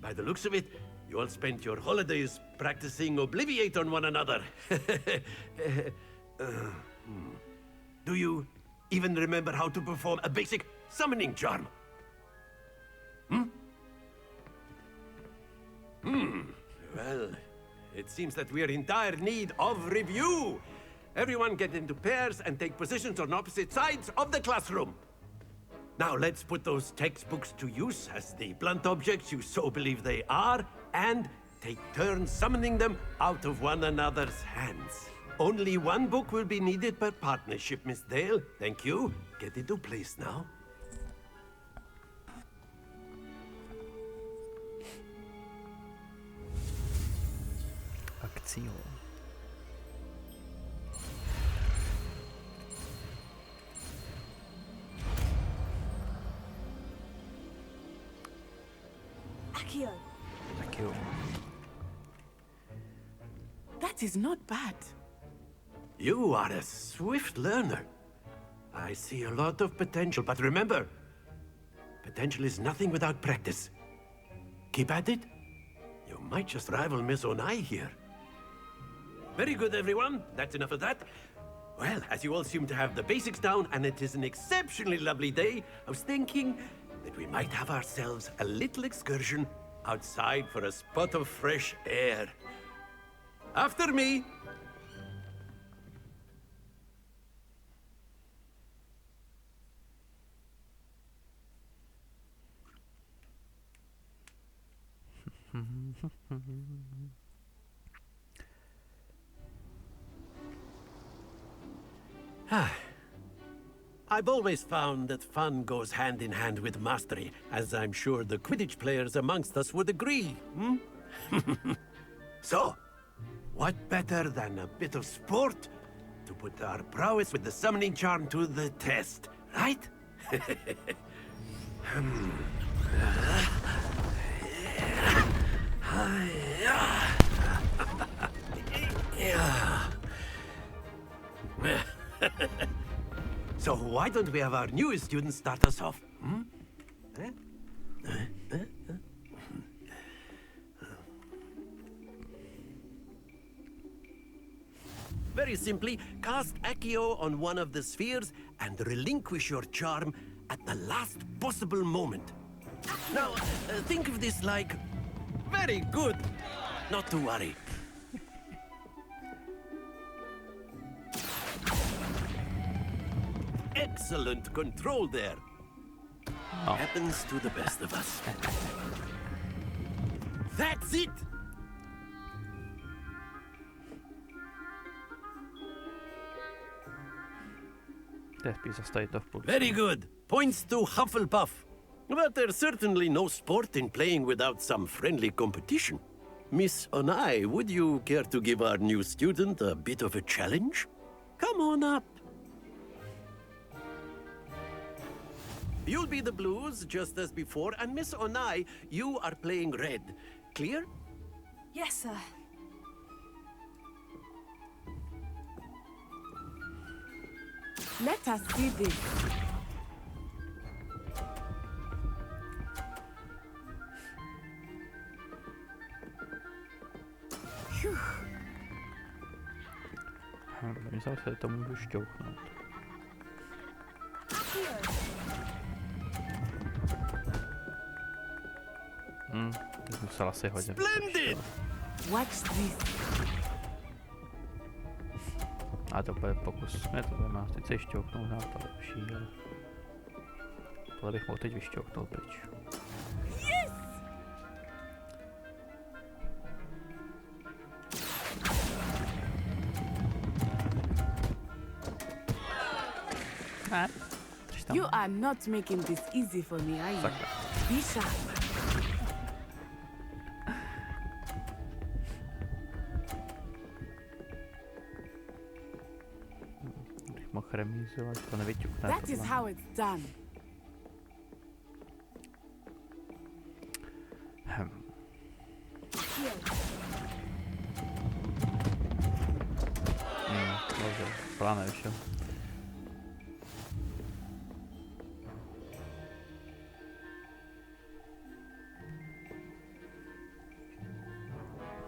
By the looks of it, you all spent your holidays practicing Obliviate on one another. Do you even remember how to perform a basic summoning charm? Well, it seems that we are in dire need of review. Everyone get into pairs and take positions on opposite sides of the classroom. Now let's put those textbooks to use as the blunt objects you so believe they are, and take turns summoning them out of one another's hands. Only one book will be needed per partnership, Miss Dale. Thank you. Get into place now. Aktion. Accio. Akio. That is not bad. You are a swift learner. I see a lot of potential, but remember, potential is nothing without practice. Keep at it. You might just rival Miss Onai here. Very good, everyone. That's enough of that. Well, as you all seem to have the basics down, and it is an exceptionally lovely day, I was thinking that we might have ourselves a little excursion outside for a spot of fresh air. After me. I've always found that fun goes hand in hand with mastery, as I'm sure the Quidditch players amongst us would agree. So, what better than a bit of sport to put our prowess with the summoning charm to the test, right? So why don't we have our newest student start us off? Very simply, cast Accio on one of the spheres and relinquish your charm at the last possible moment. Now, think of this like... Very good! Not to worry. Excellent control there. Oh. Happens to the best of us. That's it! Very good. Points to Hufflepuff. But there's certainly no sport in playing without some friendly competition. Miss Onai, would you care to give our new student a bit of a challenge? Come on up. You'll be the blues, just as before, and Miss Onai, you are playing red. Clear? Yes, sir. Let us see this. Phew. Dobrý, zase to můžu šťouchnout. Musel asi hodně. Splendid! Watch this. A to bude pokus. Ne, to má sice šťouchnout, nám to lepší, ale... Tohle bych mohl teď vyšťouchnout pryč. Yes! You are not making this easy for me, are you? Be sharp. That is how it's done. zcela nevyšel.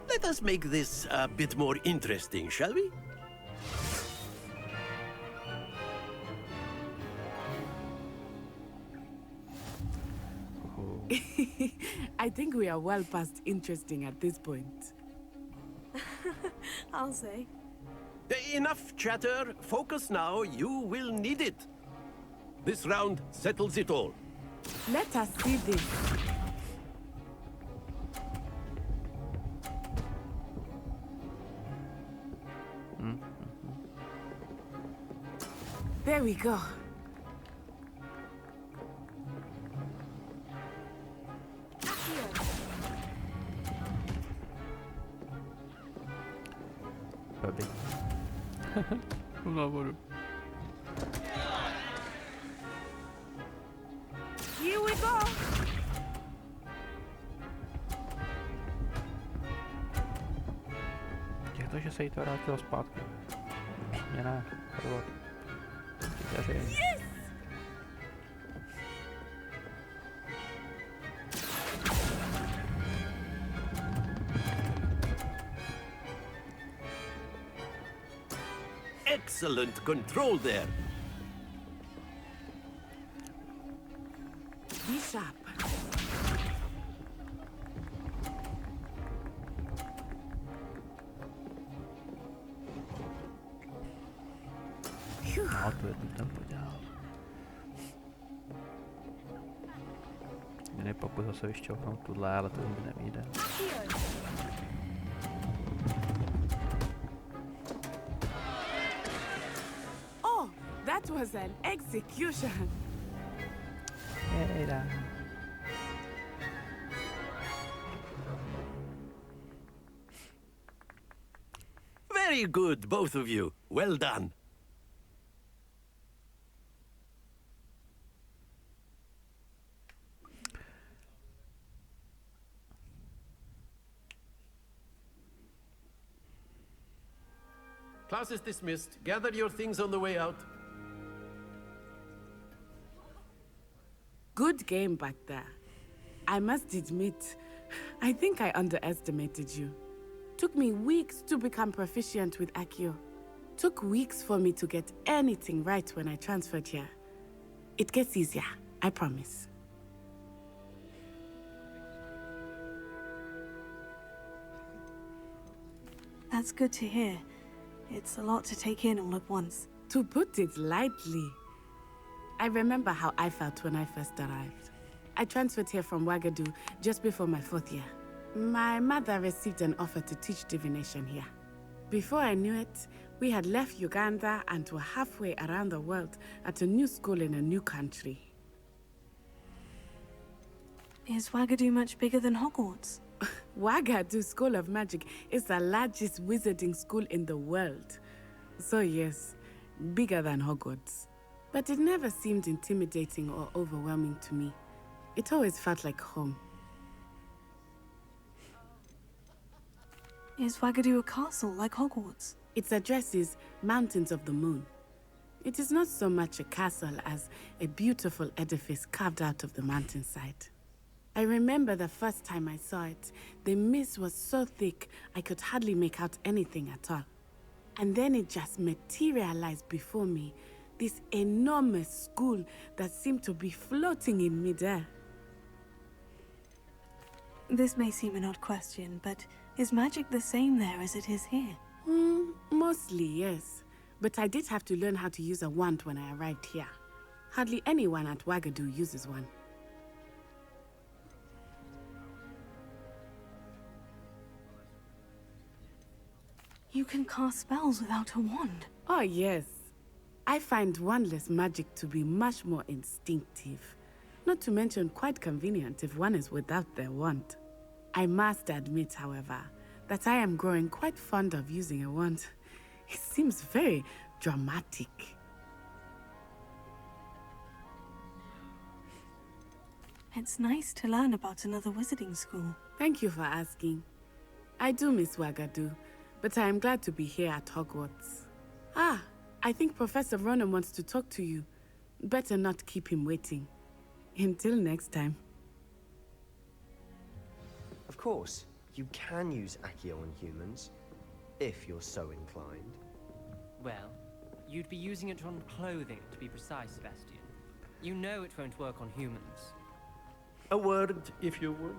Let us make this a bit more interesting, shall we? I think we are well past interesting at this point. I'll say. Enough chatter. Focus now. You will need it. This round settles it all. Let us see this. There we go. Babi. Nahoru. Here we go. Je to, že se jí to vrátilo zpátky. Mě ne, podvod. Yes! Excellent control there. Be sharp. No, to jednu ten podělal. Jiný pokus zase vyšťouhnout tuhle, ale to nikdy nevyjde. Oh, that was an execution. Jejda. Very good, both of you. Well done. Class is dismissed. Gather your things on the way out. Good game back there. I must admit, I think I underestimated you. Took me weeks to become proficient with Accio. Took weeks for me to get anything right when I transferred here. It gets easier, I promise. That's good to hear. It's a lot to take in all at once. To put it lightly, I remember how I felt when I first arrived. I transferred here from Wagadu just before my 4th year. My mother received an offer to teach divination here. Before I knew it, we had left Uganda and were halfway around the world at a new school in a new country. Is Wagadu much bigger than Hogwarts? Wagadu School of Magic is the largest wizarding school in the world. So yes, bigger than Hogwarts. But it never seemed intimidating or overwhelming to me. It always felt like home. Is Wagadu a castle like Hogwarts? Its address is Mountains of the Moon. It is not so much a castle as a beautiful edifice carved out of the mountainside. I remember the first time I saw it, the mist was so thick I could hardly make out anything at all. And then it just materialized before me, this enormous school that seemed to be floating in midair. This may seem an odd question, but is magic the same there as it is here? Mostly, yes. But I did have to learn how to use a wand when I arrived here. Hardly anyone at Wagadu uses one. You can cast spells without a wand. Oh, yes. I find wandless magic to be much more instinctive. Not to mention quite convenient if one is without their wand. I must admit, however, that I am growing quite fond of using a wand. It seems very dramatic. It's nice to learn about another wizarding school. Thank you for asking. I do miss Wagadu, but I am glad to be here at Hogwarts. Ah, I think Professor Ronan wants to talk to you. Better not keep him waiting. Until next time. Of course, you can use Accio on humans, if you're so inclined. Well, you'd be using it on clothing, to be precise, Sebastian. You know it won't work on humans. A word, if you would.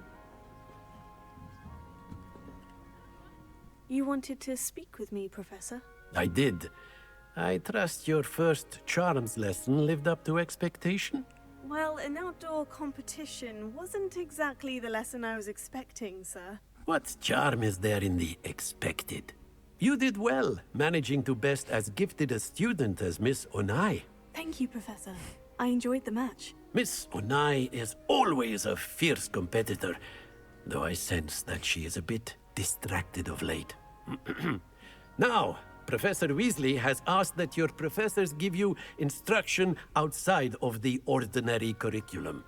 You wanted to speak with me, Professor? I did. I trust your first charms lesson lived up to expectation? Well, an outdoor competition wasn't exactly the lesson I was expecting, sir. What charm is there in the expected? You did well, managing to best as gifted a student as Miss Onai. Thank you, Professor. I enjoyed the match. Miss Onai is always a fierce competitor, though I sense that she is a bit distracted of late. Now, Professor Weasley has asked that your professors give you instruction outside of the ordinary curriculum.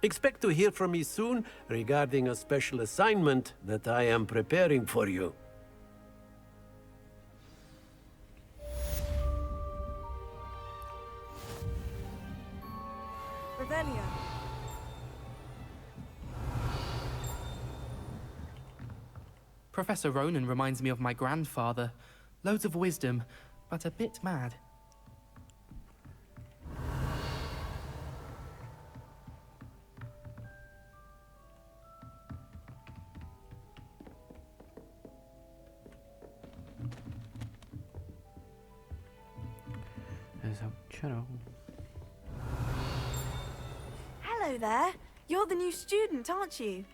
Expect to hear from me soon regarding a special assignment that I am preparing for you. Revelio. Professor Ronan reminds me of my grandfather. Loads of wisdom, but a bit mad. Hello there. You're the new student, aren't you?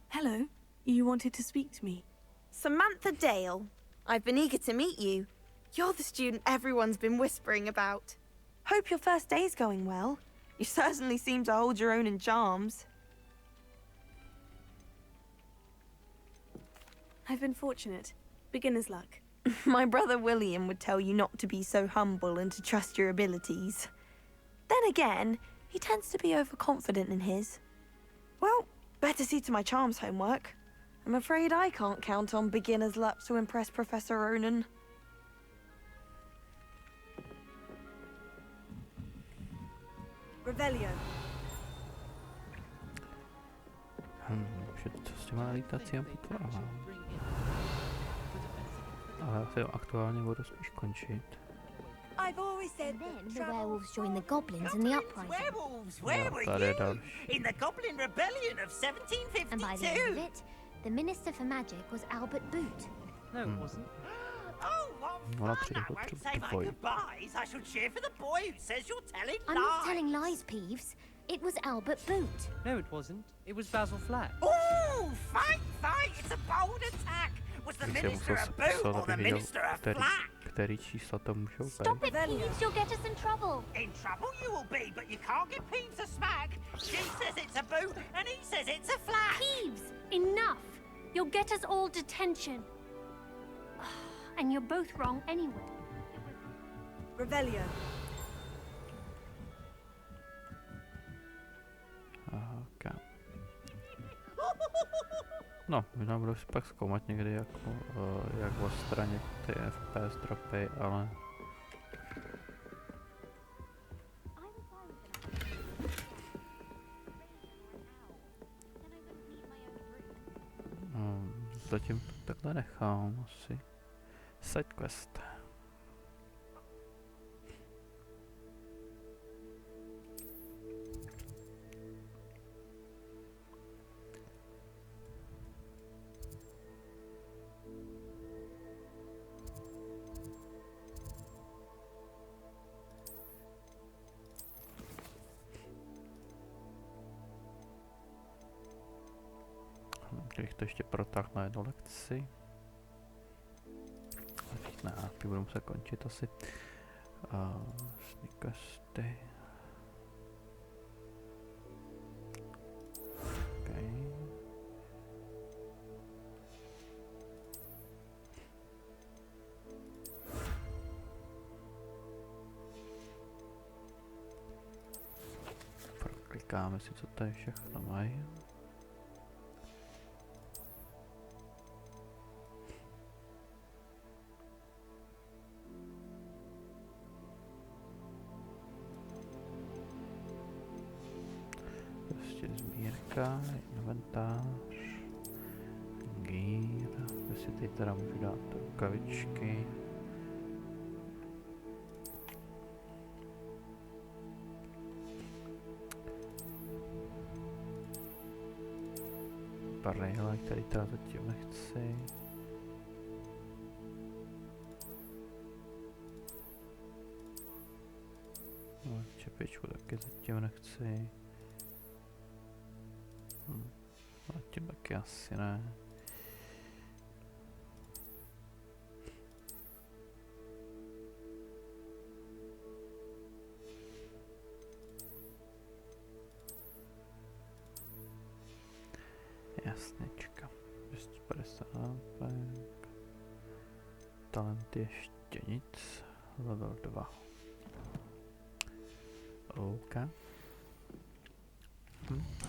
Hello. You wanted to speak to me? Samantha Dale. I've been eager to meet you. You're the student everyone's been whispering about. Hope your first day's going well. You certainly seem to hold your own in charms. I've been fortunate. Beginner's luck. My brother William would tell you not to be so humble and to trust your abilities. Then again, he tends to be overconfident in his. Well, better see to my charms homework. I'm afraid I can't count on beginner's luck to impress Professor Ronan. Revelio. Že co s těma lítacíma potvárama? Ale asi aktuálně budu spíš končit. I've always said then the werewolves joined the goblins in the uprising. Werewolves, where were you? In the Goblin Rebellion of 1752. And by the end of it, the Minister for Magic was Albert Boot. No, it wasn't. Oh, what fun! I won't say my goodbyes. I shall cheer for the boy who says you're telling lies. I'm not telling lies, Peeves. It was Albert Boot. No, it wasn't. It was Basil Flack. Ooh, fight, fight! It's a bold attack. Was the Minister a Boot or the Minister a Flack? Který čísla to můžou být? Stop it, Peeves! You'll get us in trouble. In trouble you will be, but you can't get Peeves a smack. She says it's a Boot, and he says it's a Flack. Peeves, enough! You'll get us all detention. And you're both wrong anyway. Revelio. Okay. No, možná budu si pak zkoumat někdy, jak odstranit ty FPS dropy, ale... Zatím to takhle nechám asi. Sidequest. Kdybych to ještě protáhl na jednu lekci. Ne, budu muset končit asi. Sneakasty. Okay. Proklikáme si, co tady všechno mají. Tečka, inventář, gear, kde si teď teda můžu dát rukavičky. Barejla, který teda zatím nechci. No, čepičku taky zatím nechci. Zatím taky asi ne. Jasněčka. 250. Talent ještě nic. Level 2. OK.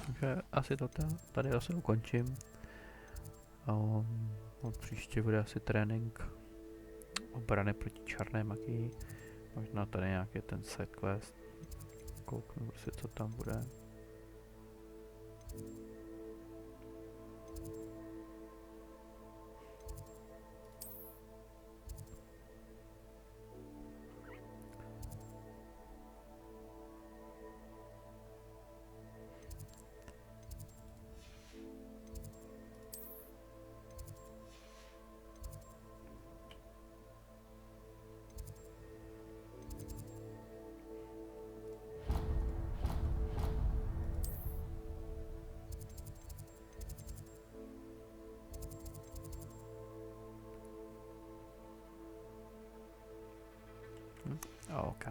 Takže asi to tady asi ukončím. Příště bude asi trénink obrany proti černé magii. Možná tady nějaký ten side quest. Kouknu prostě, co tam bude. OK.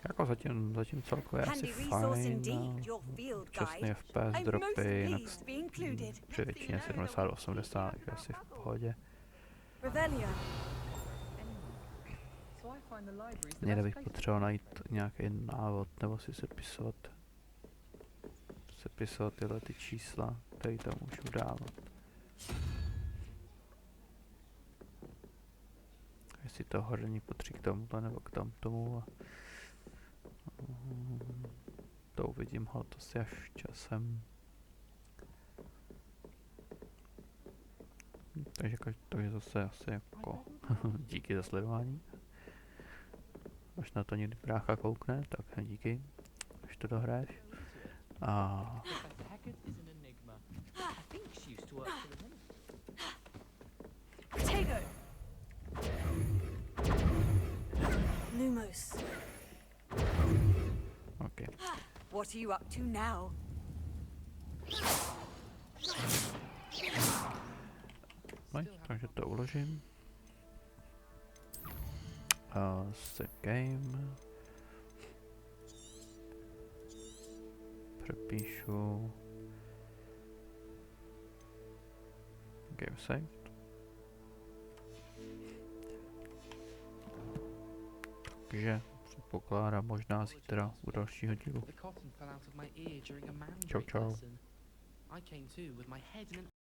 Jako zatím celkově asi fajn. Časný FPS dropy, jinak při většině 70-80, takže asi v pohodě. Někde bych potřeboval najít nějaký návod, nebo si sepisovat tyhle ty čísla, které tam můžu dávat. Jestli to hodení patří k tomuhle nebo k tamtomu. To uvidím asi až časem. Takže zase asi jako díky za sledování. Až na to někdy brácha koukne, tak díky, až to dohraješ. A Lumos. okay. What are you up to now? Takže to uložím. Save game. Přepíšu. Game saved. Takže předpokládám možná zítra u dalšího dílu. Čau čau.